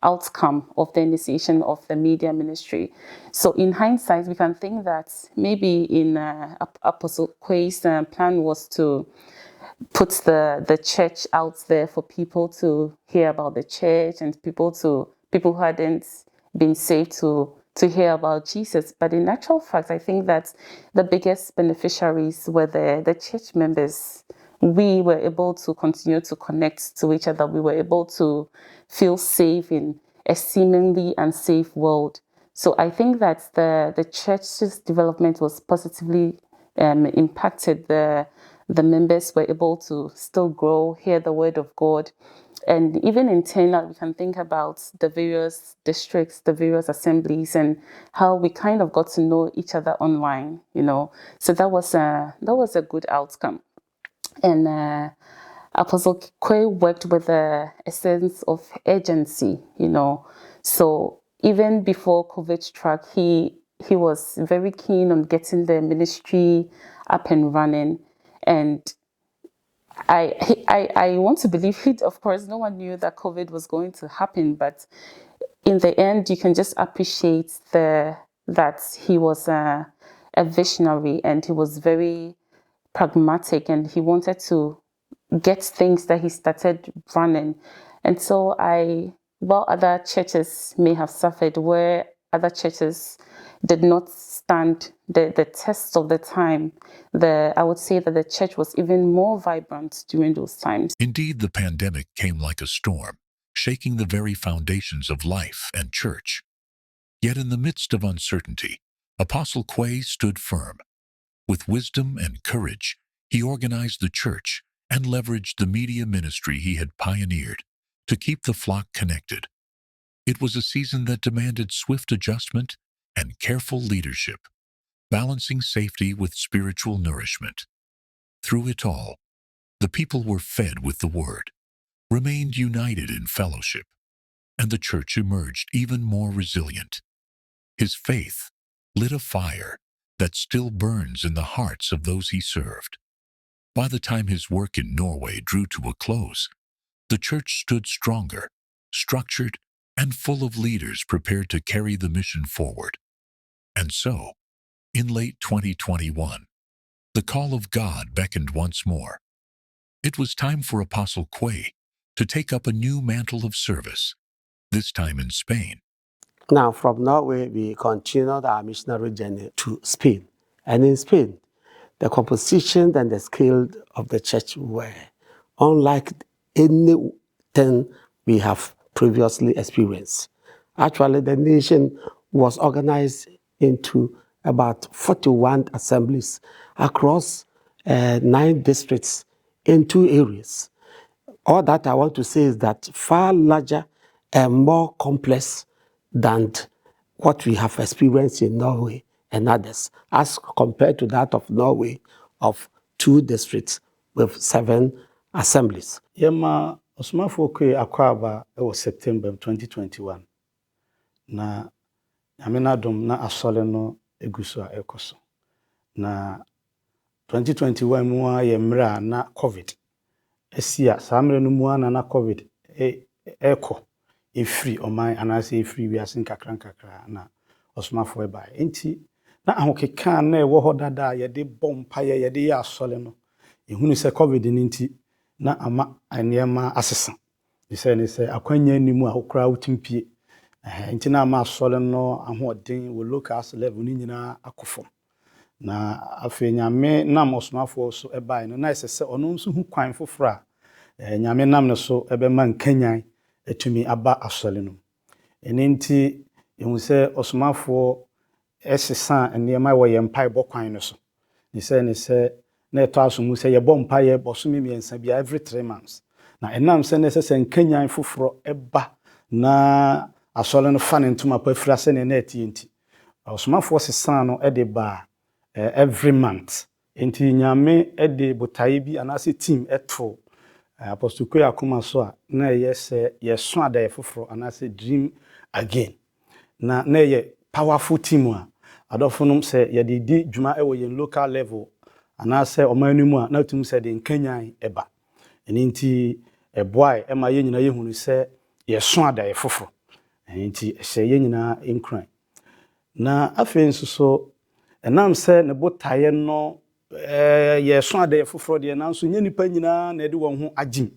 outcome of the initiation of the media ministry. So in hindsight, we can think that maybe in Apostle Quaye's plan was to put the church out there for people to hear about the church and people who hadn't been saved to hear about Jesus. But in actual fact, I think that the biggest beneficiaries were the church members. We were able to continue to connect to each other. We were able to feel safe in a seemingly unsafe world. So I think that the church's development was positively impacted. The members were able to still grow, hear the word of God. And even internal, we can think about the various districts, the various assemblies, and how we kind of got to know each other online, So that was a good outcome. And Apostle Quaye worked with a sense of urgency, So even before COVID struck, he was very keen on getting the ministry up and running. And I want to believe it. Of course, no one knew that COVID was going to happen, but in the end, you can just appreciate that he was a visionary and he was very pragmatic, and he wanted to get things that he started running. And so while other churches may have suffered, where other churches did not stand the test of the time, I would say that the church was even more vibrant during those times. Indeed, the pandemic came like a storm, shaking the very foundations of life and church. Yet in the midst of uncertainty, Apostle Quaye stood firm. With wisdom and courage, he organized the church and leveraged the media ministry he had pioneered to keep the flock connected. It was a season that demanded swift adjustment and careful leadership, balancing safety with spiritual nourishment. Through it all, the people were fed with the word, remained united in fellowship, and the church emerged even more resilient. His faith lit a fire that still burns in the hearts of those he served. By the time his work in Norway drew to a close, the church stood stronger, structured, and full of leaders prepared to carry the mission forward. And so, in late 2021, the call of God beckoned once more. It was time for Apostle Quaye to take up a new mantle of service, this time in Spain. Now, from Norway, we continued our missionary journey to Spain. And in Spain, the composition and the scale of the church were unlike anything we have previously experienced. Actually, the nation was organized into about 41 assemblies across 9 districts in 2 areas. All that I want to say is that far larger and more complex than what we have experienced in Norway and others, as compared to that of Norway of 2 districts with 7 assemblies. Yema Osmafo Quaye Akwaba was September 2021. Na amena dom na asole no eguso a ekoso. Na 2021 mu a yemra na COVID. Esia samre no mu na COVID eko efiri oman anase efiri wiase nkakra na Osmafo eba. Enti na ahokeka na ewo hodada ye de bompa ye de ya asole no. Ehunu se COVID ni nti na ama aniema asesa. Ni se akwanya nimu a okra utimpie. Nti na ama asole no ahoden wo local level ni nyina akofo. Na afi nyame nam Osmafo so ebai no na esese ono nso hu kwan fofora. Nyame nam ne so ebema nkanyan etumi aba asole no. Eni nti ehu se Osmafo esesa aniema wo ye mpai bokwan no so. Ni se na eto asomu se ye bompa ye bosumi miensa bia every 3 months. Na enam se ne se nkanyan foforo eba na asɔre no fa ne ntoma pa afira sɛ ne na ɛte nti ɔsomafoɔ sesan no de ba every month nti nyame de botae bi anaasɛ team to Apostle Quaye akoma so a na ɛyɛ sɛ yɛso adaeɛ foforɔ anaasɛ dream again na ɛyɛ powerful team a adɔfo no sɛ yɛde di dwuma wɔ yɛn local level anaasɛ ɔman no mu a na tum sɛ de nkanyan ɛba ɛno nti ɛboae ɛma yɛn nyinaa yɛhunu sɛ yɛso adaeɛ foforɔ ɛno nti ɛhyɛ yɛn nyinaa nkran na afei nso so ɛnam sɛ ne botaeɛ no yɛso adaeɛ foforɔ deɛ nanso nyɛ nipa nyinaa na ɛde wɔn ho agyim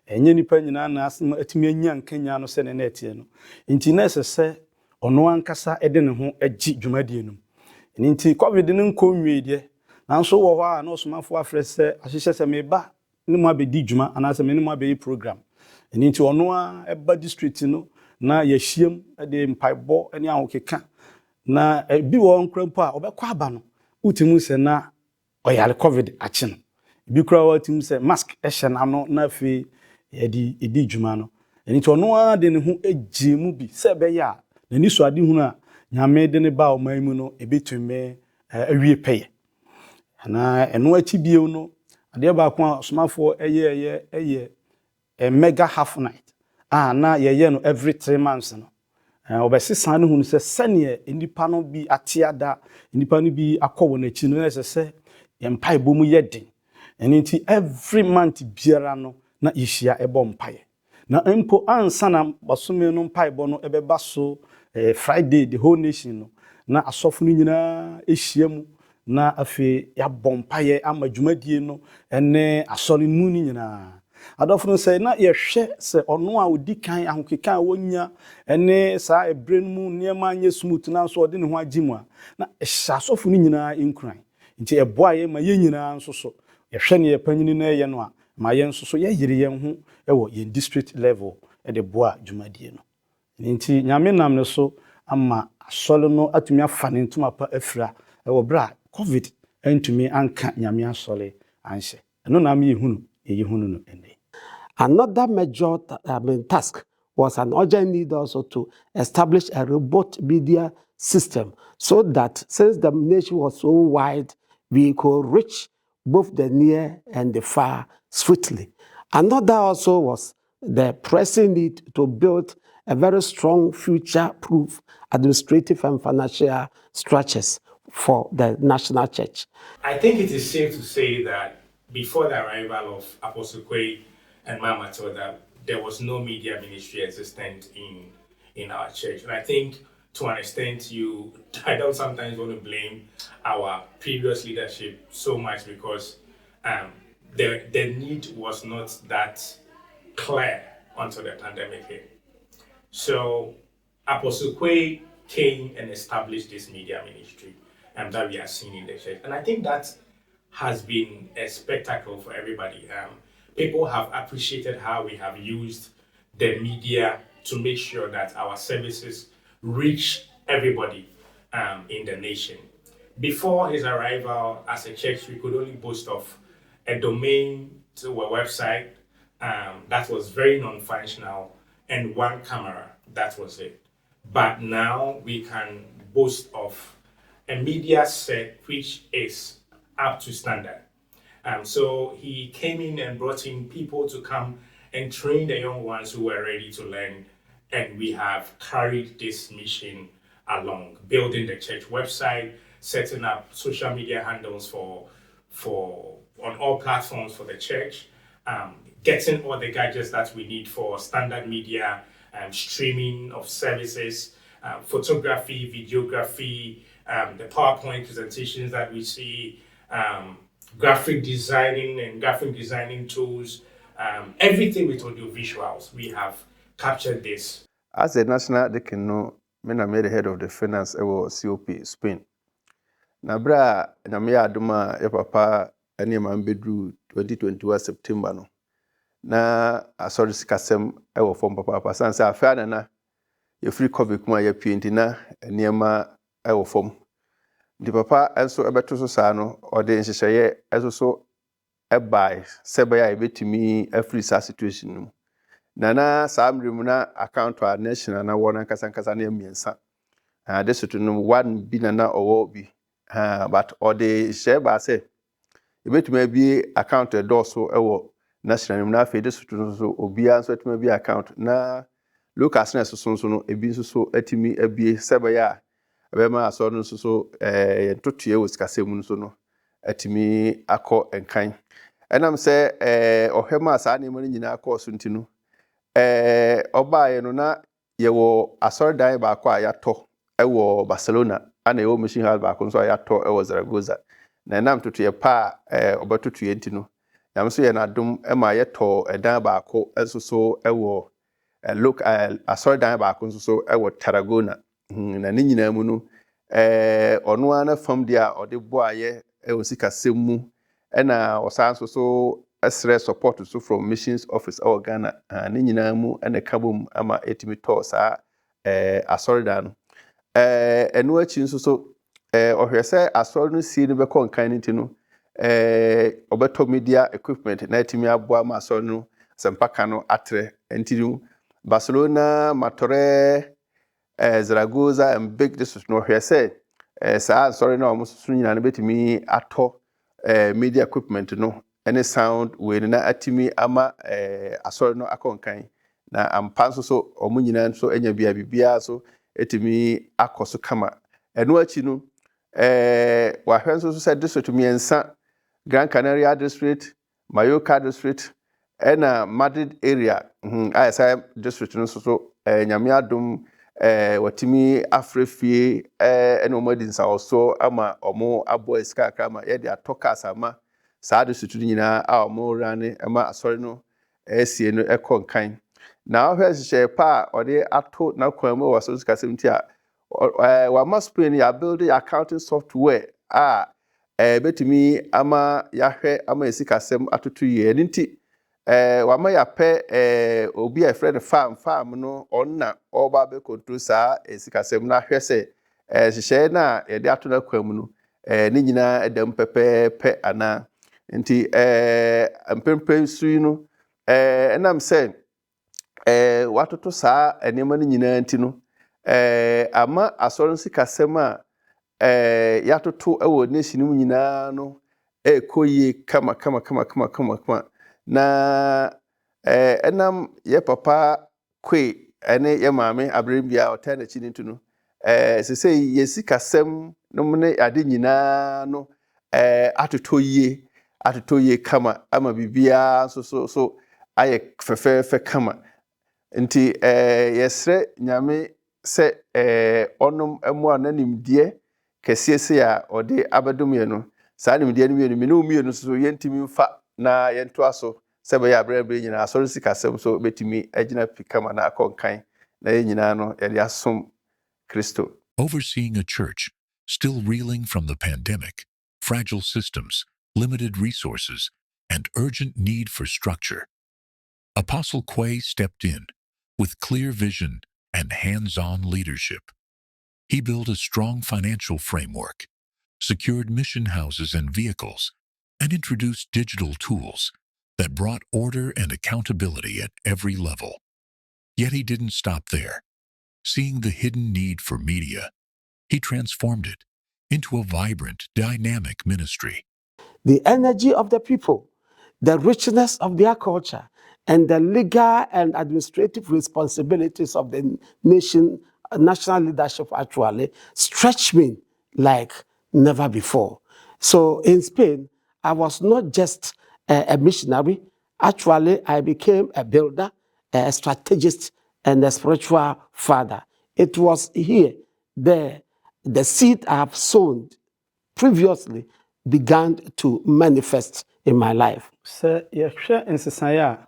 ɛnyɛ nipa nyinaa na atumi anya nkanya no sɛ ne na ɛteɛ no nti na ɛsɛ sɛ ɔno ankasa ɛde ne ho agyi dwumadie no ɛno nti covid no nkɔ nwie deɛ nanso wɔ hɔ a na ɔsomafoɔ afrɛ sɛ ahyehyɛ sɛ meba ne mu abɛdi dwuma anaasɛ me ne mu abɛyɛ program ɛno nti ɔno a ɛba district no na yɛhyiam de mpaebɔ ne ahokeka na bi wɔ nkora mpo a ɔbɛkɔ aba no wotumi sɛ na ɔyare covid akye no bi kora wotumi sɛ mask ɛhyɛ n'ano na afei yɛde ɛdi dwuma no ɛno nti ɔno a de ne ho agye mu bi sɛ ɛbɛyɛ a n'ani so ade hunu a nyame de ne ba ɔman mu no ɛbɛtumi awie pɛyɛ na ɛno akyi bio no adeɛ baako a ɔsomafoɔ ɛyɛ a mega half night na yɛyɛ no every 3 months no ɔbɛsesa no hunu sɛ sɛneɛ nnipa no bi ate ada nnipa no bi akɔ wɔ n'akyi no ɛsɛ sɛ yɛmpaebɔ mu yɛ den ɛno nti every month biara no na yɛhyia ɛbɔ mpaeɛ na mpo ansa na basome no mpaebɔ no ɛbɛba so Friday the whole nation no na asɔfo no nyinaa ɛhyia mu na afei yɛabɔ mpaeɛ ama dwumadie no ɛne asɔre mu no nyinaa adɔfo no sɛ na yɛhwɛ sɛ ɔno a ɔdi kan ahokeka a wɔnya ɛne saa ɛberɛ no mu nneɛma anyɛ smooth na nso ɔde ne ho agye mu a na ɛhyɛ asɔfo no nyinaa nkuran nti ɛboa yɛ ma yɛn nyinaa nso so yɛhwɛ ne yɛpanyini no ɛyɛ no a ma yɛn nso so yɛyere yɛn ho ɛwɔ yɛn district level ɛde boa dwumadie no nti nyame nam ne so ama asɔre no atumi afa ne ntoma pa afira ɛwɔ berɛ a covid antumi anka nyame asɔre anhyɛ ɛno na ama yɛhunu no ɛnɛ. Another major task was an urgent need also to establish a robust media system so that since the nation was so wide, we could reach both the near and the far swiftly. Another also was the pressing need to build a very strong future-proof administrative and financial structures for the national church. I think it is safe to say that before the arrival of Apostle Quaye and Mama Matilda, there was no media ministry existent in our church. And I think to an extent, I don't sometimes want to blame our previous leadership so much because the need was not that clear until the pandemic hit. So Apostle Quaye came and established this media ministry that we are seeing in the church. And I think that has been a spectacle for everybody. People have appreciated how we have used the media to make sure that our services reach everybody in the nation. Before his arrival as a church, we could only boast of a domain to a website that was very non-functional and one camera, that was it. But now we can boast of a media set which is up to standard. So he came in and brought in people to come and train the young ones who were ready to learn. And we have carried this mission along, building the church website, setting up social media handles for on all platforms for the church, getting all the gadgets that we need for standard media, streaming of services, photography, videography, the PowerPoint presentations that we see, graphic designing and graphic designing tools, everything with audio visuals. We have captured this. As a national deacon, I made the head of the finance COP Spain. Na bra na me aduma ya papa ene ma bedru 2021 September no. Na asori sikasem form papa sanse afa na ye free covid kuma ya penti na enema form. Di papa enso ebeto so saa no ode nhyehyeye eso so ebai sebe ya ebetimi afri sa situation no. na saa mmere mu na account a national na wɔ nankasa na mmiɛnsa district no one bi na ɔwɔ bi but ɔde hyɛ ba sɛ ebetumi bi account ɛdɔɔso ɛwɔ national mu na afei district no so obiara nso atumi bi account na Lucas na so no ebi nso so atumi abie sɛbɛyɛ a ɛbɛma asɔre no nso so yɛntotoe wɔ sikasɛm mu nso no atumi akɔ nkan ɛnam sɛ ɔhwɛm a saa nneɛma no nyinaa kɔɔ so nti no ɔbaeɛ no na yɛwɔ asɔredan baako a yɛatɔ ɛwɔ Barcelona ana yɛwɔ mission house baako nso a yɛatɔ ɛwɔ Zaragoza na ɛnam totoeɛ pa a ɔbɛtotoeɛ nti no yam so yɛ n'adom ɛma yɛtɔ ɛdan baako nso so ɛwɔ asɔredan baako nso so ɛwɔ Tarragona na ne nyinaa mu no ɔno ara na fam deɛ a ɔde boayɛ ɛwɔ sikasɛm mu ɛna ɔsan nso so ɛsrɛ support so from missions office ɛwɔ Ghana ne nyinaa mu ɛna ka bom ama ɛtumi tɔɔ saa asɔredan no ɛno akyi nso so ɔhwɛ sɛ asɔre no sie no bɛkɔ nkan no nti no ɔbɛtɔ media equipment na ɛtumi aboa ma asɔre no sɛmpaka no atrɛ nti no Barcelona, Matore, Zaragoza and big district no hwɛ sɛ saa asɔre na ɔmo so nyina no betumi atɔ media equipment no any sound we na atimi ama asɔre no akɔ nkan na ampa nso so ɔmo nyina nso anya bibia so etimi akɔ so kama ɛno akyi no wahwɛ nso so sɛ district mmiɛnsa Gran Canaria district, Mallorca district ɛna Madrid area ayɛsɛ district no so nyame adom watimi afrefie ɛna ɔmo adi nsawoso ama ɔmo abɔ esika akra ma yɛde atɔ cars ama saa district no nyinaa a ɔmo rane ama asɔre no ɛsie no ɛkɔ nkan na ɔhwɛ hyehyɛ pa a ɔde ato na kwan mu wɔ asɔre sikasɛm ti a wama Spain ya build accounting software a betumi ama yahwɛ ama esikasɛm atoto yie nti wama yapɛ obi a friend farm no onna ɔba be control saa esikasɛm na hwɛ sɛ hyehyɛ na yɛde ato na kwan mu no ne nyinaa ɛdam pɛpɛɛpɛ ana nti mpempe sui no ɛnam sɛ watoto saa nneɛma no nyinaa nti no ama asɔre nsikasɛm a yatoto ɛwɔ nation mu nyinaa no ɛkɔ yie kama na ɛnam yɛ papa Quaye ɛne yɛ maame abrɛmbia ɔtɛn n'akyi ne nto no sɛ yɛ sikasɛm no ne ade nyinaa no atotɔ yie kama ama bibia so ayɛ fɛfɛɛfɛ kama nti yɛsrɛ nyame sɛ ɔnom ɛmoa na nimdeɛ kɛseɛ sɛ a ɔde abɛdom yɛ no saa nimdeɛ no mmienu no mmienu so yɛntimi mfa na yɛnto aso sɛ bɛyɛ abrɛbrɛ nyinaa asɔre sikasɛm so bɛtumi agyina pikama na akɔ nkan na yɛn nyinaa no yɛde asom Kristo. Overseeing a church still reeling from the pandemic, fragile systems, limited resources, and urgent need for structure, Apostle Quaye stepped in with clear vision and hands-on leadership. He built a strong financial framework, secured mission houses and vehicles, and introduced digital tools that brought order and accountability at every level. Yet he didn't stop there. Seeing the hidden need for media, he transformed it into a vibrant, dynamic ministry. The energy of the people, the richness of their culture, and the legal and administrative responsibilities of the national leadership actually stretched me like never before. So in Spain, I was not just a missionary. Actually, I became a builder, a strategist, and a spiritual father. It was here, the seed I have sown previously began to manifest in my life. Sɛ yɛhwɛ nsesaeɛ a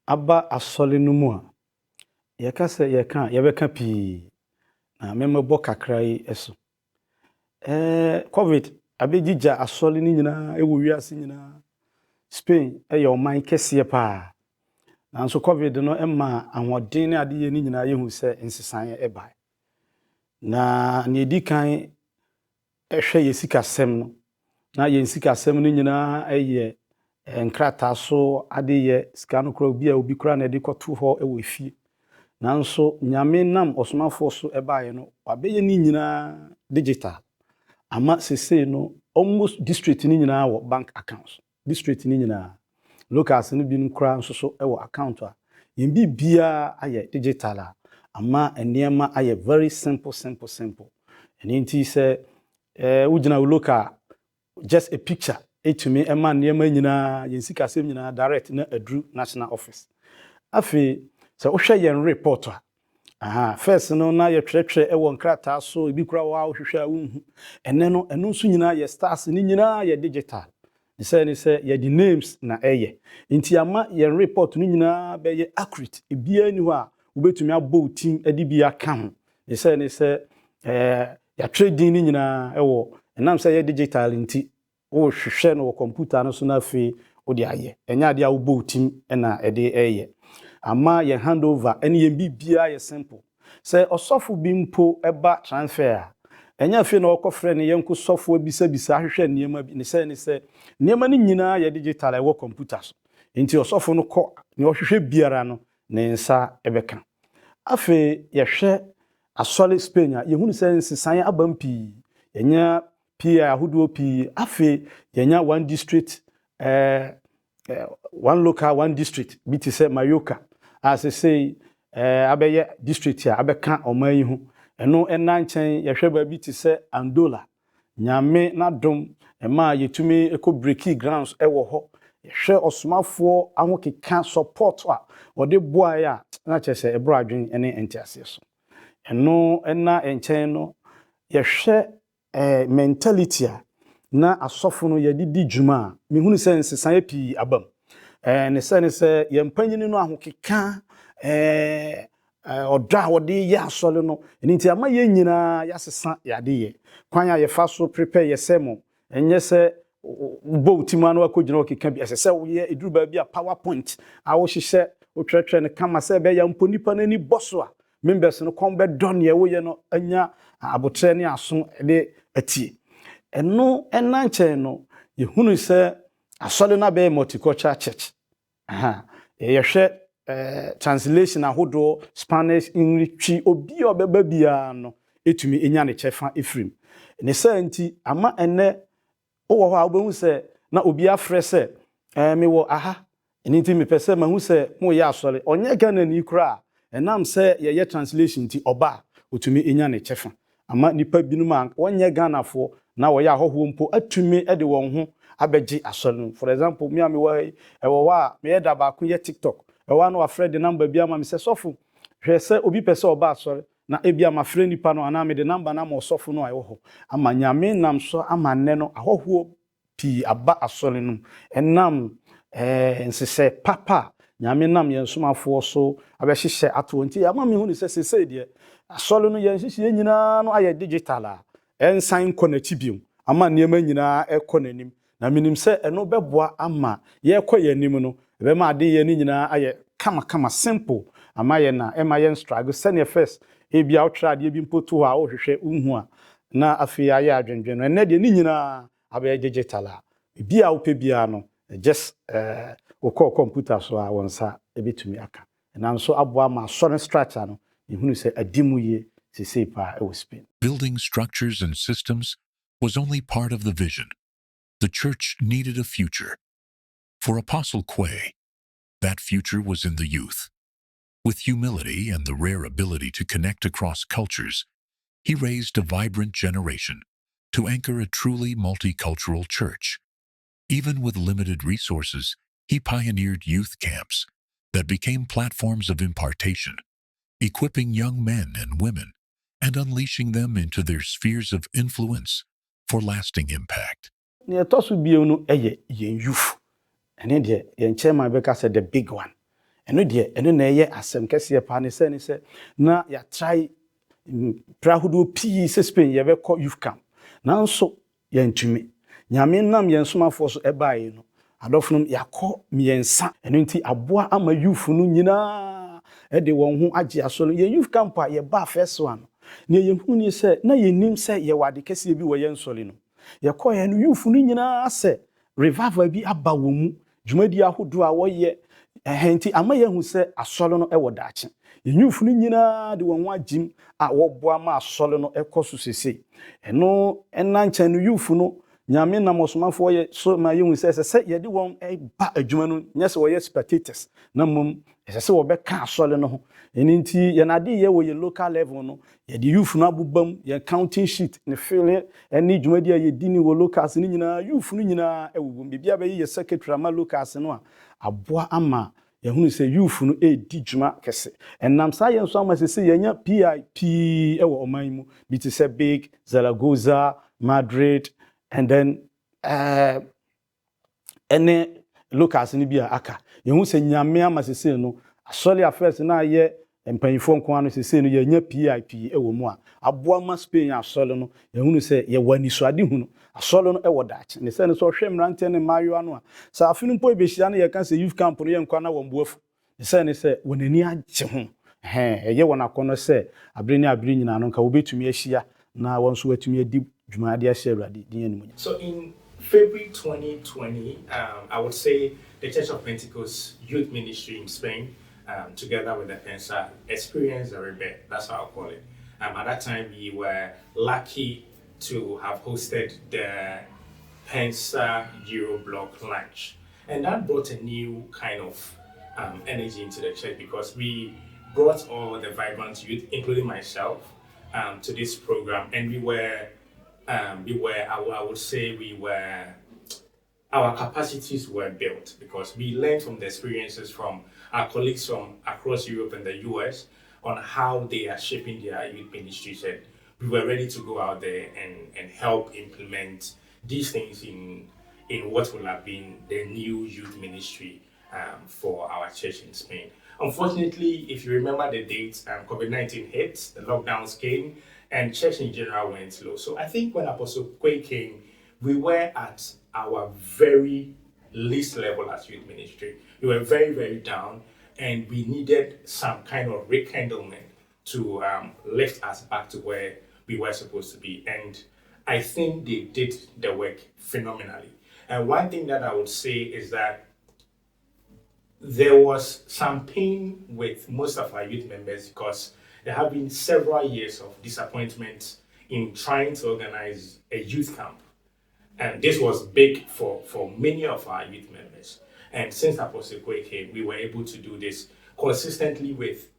aba asɔre no mu a yɛka sɛ yɛbɛka pii na mmɛmɛbɔ kakra yi so. COVID abɛgyigya asɔre no nyinaa ɛwɔ wiase nyinaa. Spain ɛyɛ ɔman kɛseɛ paa. Nanso COVID no ɛma ahoɔden ne adeɛ no nyinaa yɛhu sɛ nsesaeɛ ɛbae. Na ne ɛdi kan ɛhwɛ yɛ sikasɛm no. Na yɛn sikasɛm no nyinaa ɛyɛ nkrata so ade ye sika no kra obi a obi kra na de kɔto hɔ ɛwɔ efie nanso nyame nam osomafo so ɛbaaye no wabɛyɛ ni nyinaa digital ama sesei no almost district ni nyinaa wɔ bank accounts district ni nyinaa locals no bi no kra nso so ɛwɔ account a yɛn bi bia ayɛ digital a ama nneɛma ayɛ very simple ɛne nti sɛ wogyina wo local just a picture etumi ɛma nneɛma nyinaa yɛn sikasɛm nyinaa direct na aduru national office afi sɛ wohwɛ yɛn report a first no na yɛtwerɛtwerɛ ɛwɔ nkrataa so ebi kura wa wohwehwɛ a wonhu ɛno nso nyinaa yɛ stars ne nyinaa yɛ digital ne sɛ yɛ di names na ɛyɛ nti ama yɛn report no nyinaa bɛyɛ accurate ebia ni hɔ a wobɛtumi abɔ team ɛde bi aka ho ne sɛ yɛatwerɛ din ne nyinaa ɛwɔ ɛnam sɛ yɛ digital nti wohwehwɛ no wɔ computer no so na afei wode ayɛ ɛnyɛ ade a wobɔ team ɛna ɛde ɛyɛ ama yɛn handover ɛne yɛn bibia yɛ simple sɛ ɔsɔfo bi mpo ɛba transfer a ɛnyɛ afei na ɔkɔfrɛ ne yɛnko sɔfo abisabisa ahwehwɛ nneɛma bi ne sɛ nneɛma no nyinaa yɛ digital ɛwɔ computer so nti ɔsɔfo no kɔ ne ɔhwehwɛ biara no ne nsa ɛbɛka afei yɛhwɛ asɔle Spain a yɛhunu sɛ nsesan abam pii yɛnya pii ahodoɔ pii afei yɛnya one district one local one district bi te sɛ Mayoka as say abɛyɛ district a abɛka ɔman yi ho ɛno ɛna nkyɛn yɛhwɛ baabi te sɛ Andola nyame nadom ɛma yɛtumi ɛkɔ breaky grounds ɛwɔ hɔ yɛhwɛ ɔsomafoɔ ahokeka support a wɔde boaeɛ a na kyerɛ sɛ ɛbrɔ adwen ɛne nteaseɛ so ɛno ɛna nkyɛn no yɛhwɛ mentality a na asɔfo no yɛde di dwuma a mehunu sɛ nsesan pii abam ne sɛ yɛmpanyini no ahokeka ɔdɔ a wɔde yɛ asɔle no nti ama yɛn nyinaa yɛasesa yɛade yɛ kwan a yɛfa so prepare yɛsɛ mo ɛnyɛ sɛ bo tima no akɔgyina ɔkeka bi ɛsɛ sɛ woyɛ eduru baabi a powerpoint a wohyehyɛ wotwerɛtwerɛ no kama sɛ ɛbɛyɛ mpo nipa no ani bɔ so a members no kɔn bɛdɔ neɛ woyɛ no anya abotrɛ ne aso de atie ɛno ɛna nkyɛn no yɛhunu sɛ asɔle no abɛyɛ multicultural church yɛhwɛ translation ahodoɔ Spanish English twi obi a ɔbɛba biara no etumi enya ne kyɛfa efrim ne sɛ nti ama ɛnɛ wowɔ hɔ a wobɛhu sɛ na obi afrɛ sɛ mewɔ aha ɛne nti mepɛ sɛ mahu sɛ moyɛ asɔre ɔnyɛ Ghana ni kora a ɛnam sɛ yɛyɛ translation nti ɔba a otumi enya ne kyɛfa ama nipa binom a wɔnyɛ Ghanafoɔ na wɔyɛ ahɔhoɔ mpo atumi de wɔn ho abɛgye asɔre no for example me a mewɔ ɛwɔ hɔ a meyɛ da baako yɛ TikTok ɛwɔ no wafrɛ de number bi ama me sɛ sɔfo hwɛ sɛ obi pɛ sɛ ɔba asɔre na ebi ama frɛ nipa no ana me de number na ma ɔsɔfo no a ɛwɔ hɔ ama nyame nam so ama nnɛ no ahɔhoɔ pii aba asɔre no ɛnam nsesɛ papa nyame nam yɛn somafoɔ so abɛhyehyɛ ato nti ama me hu ne sɛ sesei deɛ asɔre no yɛn hyehyɛ nyinaa no ayɛ digital a ɛnsan kɔ n'akyi biom ama nneɛma nyinaa ɛkɔ n'anim na menim sɛ ɛno bɛboa ama yɛkɔ yɛn anim no ɛbɛma ade yɛn no nyinaa ayɛ kama simple ama yɛn na ɛma yɛn struggle sɛnea first ebi a wotwerɛ adeɛ bi mpo to hɔ a wohwehwɛ unhu a na afei ayɛ adwendwen no ɛnɛ deɛ ne nyinaa abɛyɛ digital a bi a wopɛ biara no just wokɔ computer so a wɔn nsa ɛbɛtumi aka ɛnam so aboa ma asɔre structure no yɛhunu sɛ adi mu yie sesei paa ɛwɔ Spain. Building structures and systems was only part of the vision. The church needed a future. For Apostle Quaye, that future was in the youth. With humility and the rare ability to connect across cultures, he raised a vibrant generation to anchor a truly multicultural church. Even with limited resources, he pioneered youth camps that became platforms of impartation, equipping young men and women and unleashing them into their spheres of influence for lasting impact. Youth. And then the chairman Becca said the big one. And then ye asem kese pa ne se na ya try prahudo pii se Spain ye be call youth camp. Nanso ye ntumi. Nyame nam ye nsomafo so ebae no. Adofnum yakọ miensa. Eno nti aboa ama youth no nyina e de won ho agye aso no ye youth camp a ye ba first one. Ne ye hu ni se na ye nim se ye wade kese bi wo ye nsole no. Ye kọ ye no youth no nyina se revival bi aba wo mu. dwumadi ahodo a wɔyɛ nti ama yɛhu sɛ asɔre no ɛwɔ daakye yɛnyufo no nyinaa de wɔn agyim a wɔboa ma asɔre no ɛkɔ so sese ɛno ɛna nkyɛn no yufo no nyame nam ɔsomafoɔ yɛ so ma yɛhu sɛ yɛde wɔn ɛba adwuma no nyɛ sɛ wɔyɛ spectators na mmom ɛsɛ sɛ wɔbɛka asɔre no ho ɛno nti yɛnade yɛ wɔ yɛ local level no yɛde youth no abobam yɛ counting sheet ne fele ɛne dwumadi a yɛdi ne wɔ locals no nyinaa youth no nyinaa ɛwɔ bibia bɛyɛ yɛ secretary ama locals no a aboa ama yɛhunu sɛ youth no ɛdi dwuma kɛse ɛnam saa yɛn so ama sɛ yɛnya PIP ɛwɔ ɔman mu bi te sɛ Big Zaragoza Madrid and then ɛne locals no bi a aka yɛhu sɛ nyame ama sɛ no asɔre affairs na yɛ mpanyinfoɔ nko ano sɛ no yɛnya PIP ɛwɔ mu a aboa ma Spain asɔre no yɛhunu sɛ yɛwɔ anisuade hu no asɔre no ɛwɔ daakye ne sɛ no sɛ ɔhwɛ mmerante ne mmaayewa no a sɛ afe no mpo ɛbɛhyia no yɛka sɛ youth camp no yɛnkwa na wɔn boafu ne sɛ ne sɛ wɔn ani agye ho ɛyɛ wɔn akɔnɔ sɛ abere ne abere nyinaa no nka wɔbɛtumi ahyia na wɔn nso wɔatumi adi dwumade ahyɛ Awurade din anim. So in February 2020, I would say the Church of Pentecost Youth Ministry in Spain, together with the Pensa, experienced a rebirth. That's how I call it. At that time, we were lucky to have hosted the Pensa Euroblock lunch. And that brought a new kind of energy into the church because we brought all the vibrant youth, including myself, to this program. And I would say our capacities were built because we learned from the experiences from our colleagues from across Europe and the US on how they are shaping their youth ministries, and we were ready to go out there and help implement these things in what will have been the new youth ministry for our church in Spain. Unfortunately, if you remember the dates, COVID-19 hit, the lockdowns came, and church in general went slow. So I think when Apostle Quaye came, we were at our very least level as youth ministry. We were very, very down, and we needed some kind of rekindlement to lift us back to where we were supposed to be. And I think they did the work phenomenally. And one thing that I would say is that there was some pain with most of our youth members because there have been several years of disappointment in trying to organize a youth camp. And this was big for many of our youth members. And since Apostle Quaye came, we were able to do this consistently with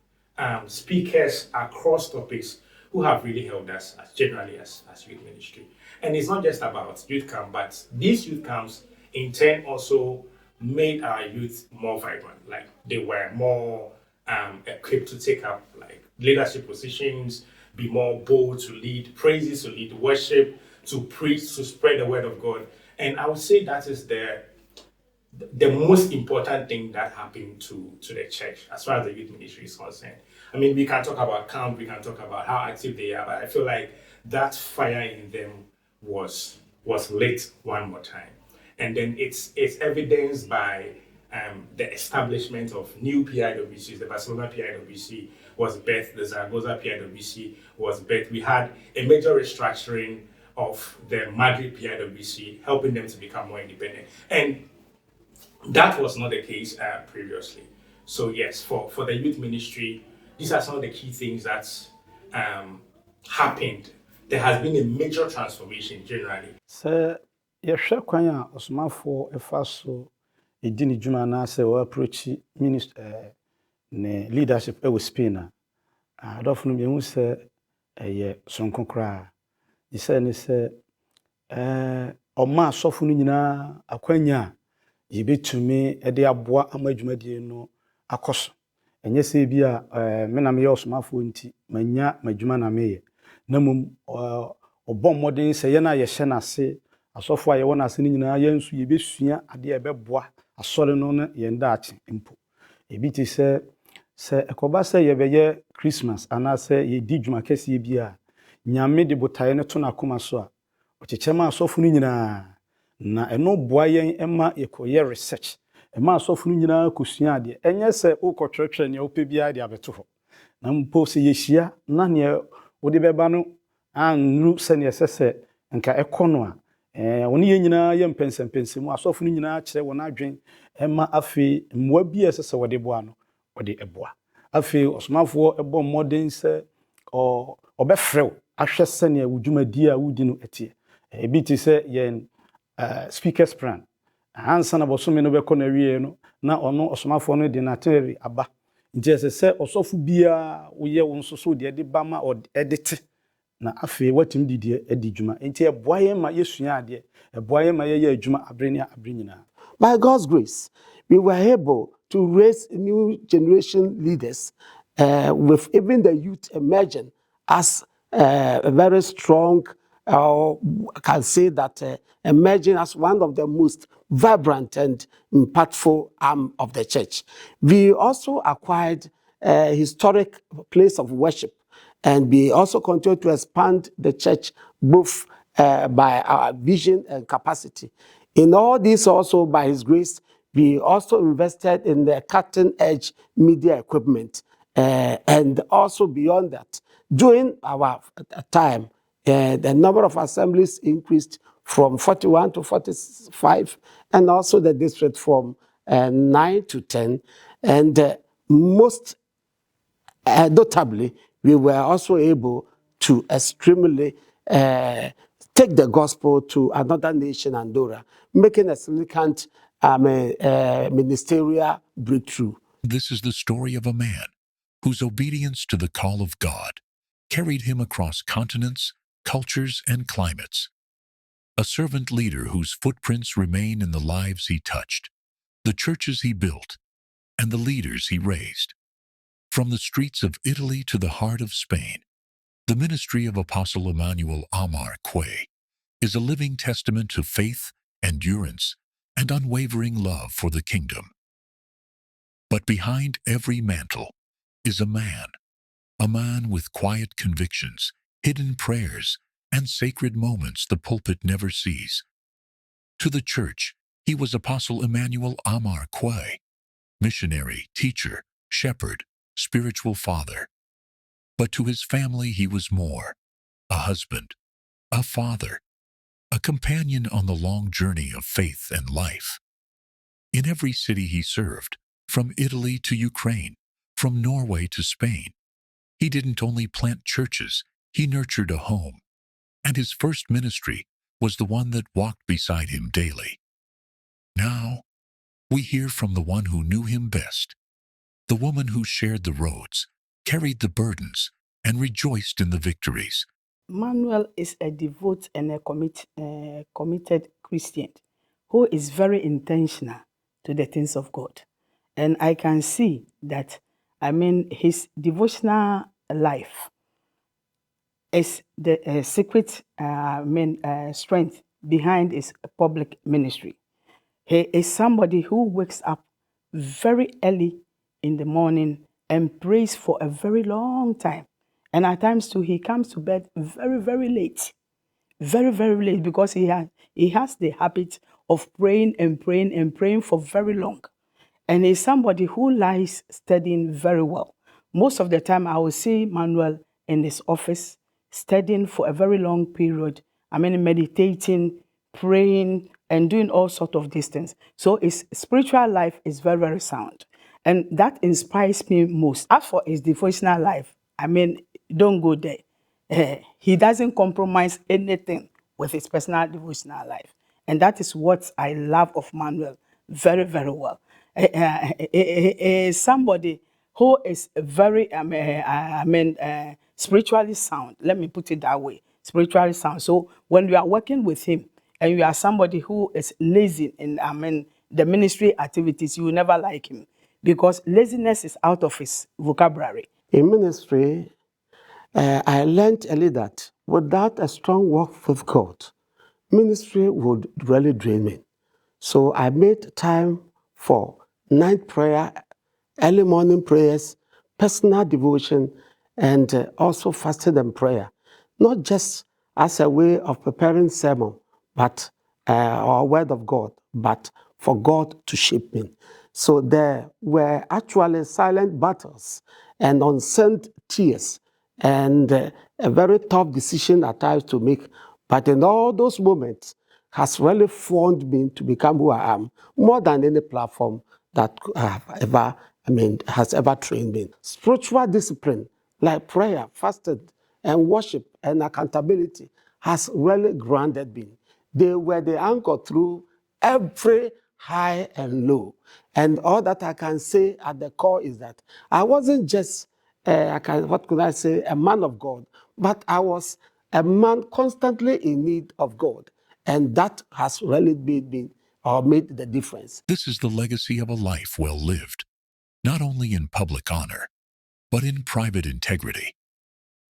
speakers across topics who have really helped us generally as youth ministry. And it's not just about youth camp, but these youth camps in turn also made our youth more vibrant. Like they were more equipped to take up like leadership positions, be more bold to lead praises, to lead worship, to preach, to spread the word of God. And I would say that is the most important thing that happened to the church as far as the youth ministry is concerned. I mean, we can talk about camp, we can talk about how active they are, but I feel like that fire in them was lit one more time. And then it's evidenced by the establishment of new PIWCs. The Barcelona PIWC was birthed, the Zaragoza PIWC was birthed. We had a major restructuring of the Madrid PIWC, helping them to become more independent. And that was not the case previously. So yes, for the youth ministry, these are some of the key things that happened. There has been a major transformation generally. So, yɛhwɛ kwan a ɔsomafoɔ ɛfa so ɛdi ne dwuma anaasɛ wɔapproach ne leadership ɛwɔ Spain a adɔfo no yɛhu sɛ ɛyɛ sonko koraa. Yɛsɛ ne sɛ ɔma asɔfo no nyinaa akwanya a yɛbɛtumi ɛde aboa ama adwumadie no akɔ so. Ɛnyɛ sɛ bi a me na meyɛ ɔsomafoɔ nti manya m'adwuma na meyɛ. Na mmom ɔbɔ mmɔden sɛ yɛn a yɛhyɛ n'ase asɔfo a yɛwɔ n'ase no nyinaa yɛn nso yɛbɛsua adeɛ a ɛbɛboa asɔre no ne yɛn daakye mpo. Ebi te sɛ ɛkɔba sɛ yɛbɛyɛ Christmas anaasɛ yɛdi dwuma kɛseɛ bi a nyame de botaeɛ no to n'akoma so a ɔkyekyɛ ma asɔfo no nyinaa na ɛno boa yɛn ɛma yɛkɔyɛ research ɛma asɔfo no nyinaa kɔsua adeɛ. Ɛnyɛ sɛ wokɔtwerɛtwerɛ nea wopɛ biara de abɛto hɔ. Na mpo sɛ yɛhyia na nea wode bɛba no anru sɛnea ɛsɛ sɛ nka ɛkɔ no a wɔne yɛn nyinaa yɛ mpɛnsɛmpɛnsɛmu asɔfo no nyinaa kyerɛ wɔn adwen ɛma afei mmoa bi a ɛsɛ sɛ wɔde boa no wɔde ɛboa afei ɔsomafoɔ ɛbɔ mmɔden sɛ ɔbɛfrɛ wo ahwɛ sɛnea wo dwumadie a wodi no ɛteɛ ebi te sɛ yɛn speakers plan ansa na bɔsome no bɛkɔ na wie no na ɔno ɔsomafoɔ no de n'atɛre aba nti ɛsɛ sɛ ɔsɔfo biara woyɛ wo nso so deɛ ɛde ba ma ɛde te na afei watumi de deɛ adi dwuma nti ɛboa yɛn ma yɛsua adeɛ ɛboa yɛn ma yɛyɛ adwuma abere ne abere nyinaa. By God's grace, we were able to raise new generation leaders with even the youth emerging as a very strong, I can say that emerging as one of the most vibrant and impactful arm of the church. We also acquired a historic place of worship, and we also continue to expand the church both by our vision and capacity. In all this also, by His grace, we also invested in the cutting-edge media equipment. And also beyond that, during our time, the number of assemblies increased from 41 to 45, and also the district from 9 to 10. And most notably, we were also able to extremely take the gospel to another nation, Andorra, making a significant ministerial breakthrough. This is the story of a man whose obedience to the call of God carried him across continents, cultures, and climates. A servant leader whose footprints remain in the lives he touched, the churches he built, and the leaders he raised. From the streets of Italy to the heart of Spain, the ministry of Apostle Emmanuel A. Quaye is a living testament to faith, endurance, and unwavering love for the kingdom. But behind every mantle is a man with quiet convictions, hidden prayers, and sacred moments the pulpit never sees. To the church, he was Apostle Emmanuel A. Quaye, missionary, teacher, shepherd, spiritual father. But to his family he was more: a husband, a father, a companion on the long journey of faith and life. In every city he served, from Italy to Ukraine, from Norway to Spain, he didn't only plant churches, he nurtured a home. And his first ministry was the one that walked beside him daily. Now, we hear from the one who knew him best, the woman who shared the roads, carried the burdens, and rejoiced in the victories. Manuel is a devout and a committed Christian who is very intentional to the things of God. And I can see that, his devotional life is the secret strength behind his public ministry. He is somebody who wakes up very early in the morning and prays for a very long time. And at times too, he comes to bed very, very late. Very, very late, because he has the habit of praying and praying and praying for very long. And he's somebody who lies studying very well. Most of the time, I will see Manuel in his office studying for a very long period. Meditating, praying, and doing all sorts of these things. So his spiritual life is very, very sound. And that inspires me most. As for his devotional life, don't go there. He doesn't compromise anything with his personal devotional life. And that is what I love of Manuel very, very well. Somebody who is very, spiritually sound. Let me put it that way. Spiritually sound. So when you are working with him and you are somebody who is lazy in, the ministry activities, you will never like him, because laziness is out of his vocabulary. In ministry, I learned early that without a strong walk with God, ministry would really drain me. So I made time for night prayer, early morning prayers, personal devotion, and also fasting and prayer. Not just as a way of preparing sermon, but or word of God, but for God to shape me. So there were actually silent battles and unsent tears and a very tough decision at times to make. But in all those moments, has really formed me to become who I am, more than any platform that has ever trained me. Spiritual discipline like prayer, fasting, and worship and accountability has really grounded me. They were the anchor through every high and low. And all that I can say at the core is that I wasn't just, a man of God, but I was a man constantly in need of God. And that has really made the difference. This is the legacy of a life well lived, not only in public honor, but in private integrity.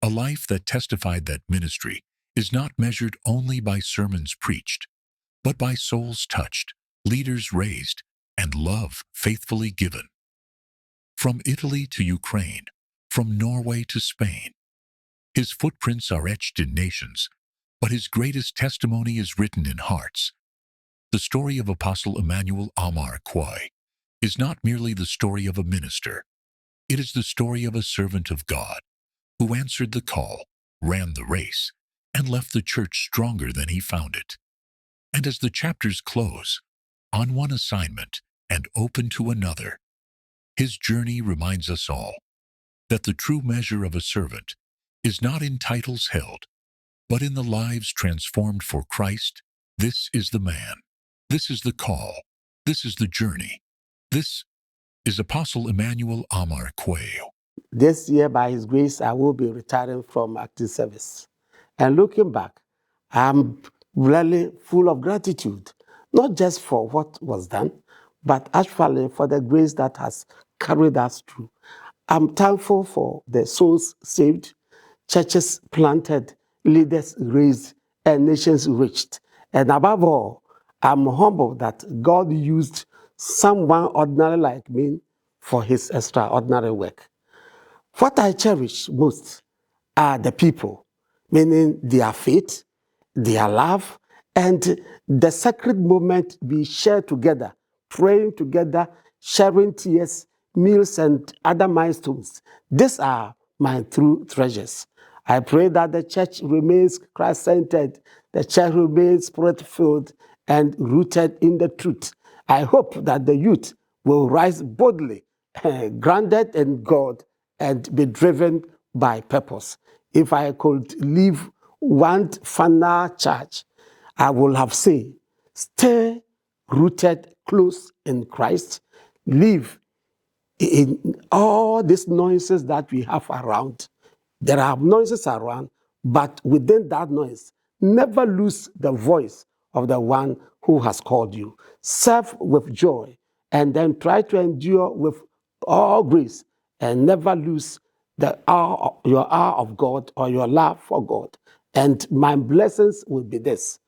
A life that testified that ministry is not measured only by sermons preached, but by souls touched, leaders raised, and love faithfully given. From Italy to Ukraine, from Norway to Spain, his footprints are etched in nations, but his greatest testimony is written in hearts. The story of Apostle Emmanuel A Quaye is not merely the story of a minister. It is the story of a servant of God who answered the call, ran the race, and left the church stronger than he found it. And as the chapters close, on one assignment and open to another, his journey reminds us all that the true measure of a servant is not in titles held, but in the lives transformed for Christ. This is the man. This is the call. This is the journey. This is Apostle Emmanuel A Quaye. This year, by His grace, I will be retiring from active service. And looking back, I'm really full of gratitude, not just for what was done, but actually for the grace that has carried us through. I'm thankful for the souls saved, churches planted, leaders raised, and nations reached. And above all, I'm humbled that God used someone ordinary like me for His extraordinary work. What I cherish most are the people, meaning their faith, their love, and the sacred moment we share together, praying together, sharing tears, meals, and other milestones. These are my true treasures. I pray that the church remains Christ-centered, the church remains spirit-filled and rooted in the truth. I hope that the youth will rise boldly, grounded in God, and be driven by purpose. If I could leave one final charge, I would have said, stay rooted close in Christ, live in all these noises that we have around. There are noises around, but within that noise, never lose the voice of the one who has called you. Serve with joy, and then try to endure with all grace, and never lose your awe of God or your love for God. And my blessings will be this.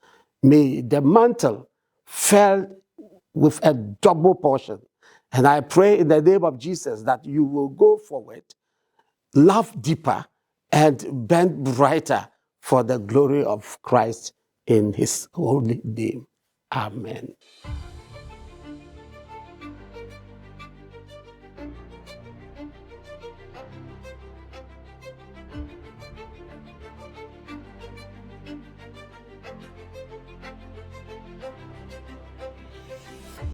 May the mantle fall with a double portion. And I pray in the name of Jesus that you will go forward, love deeper, and burn brighter for the glory of Christ in His holy name. Amen.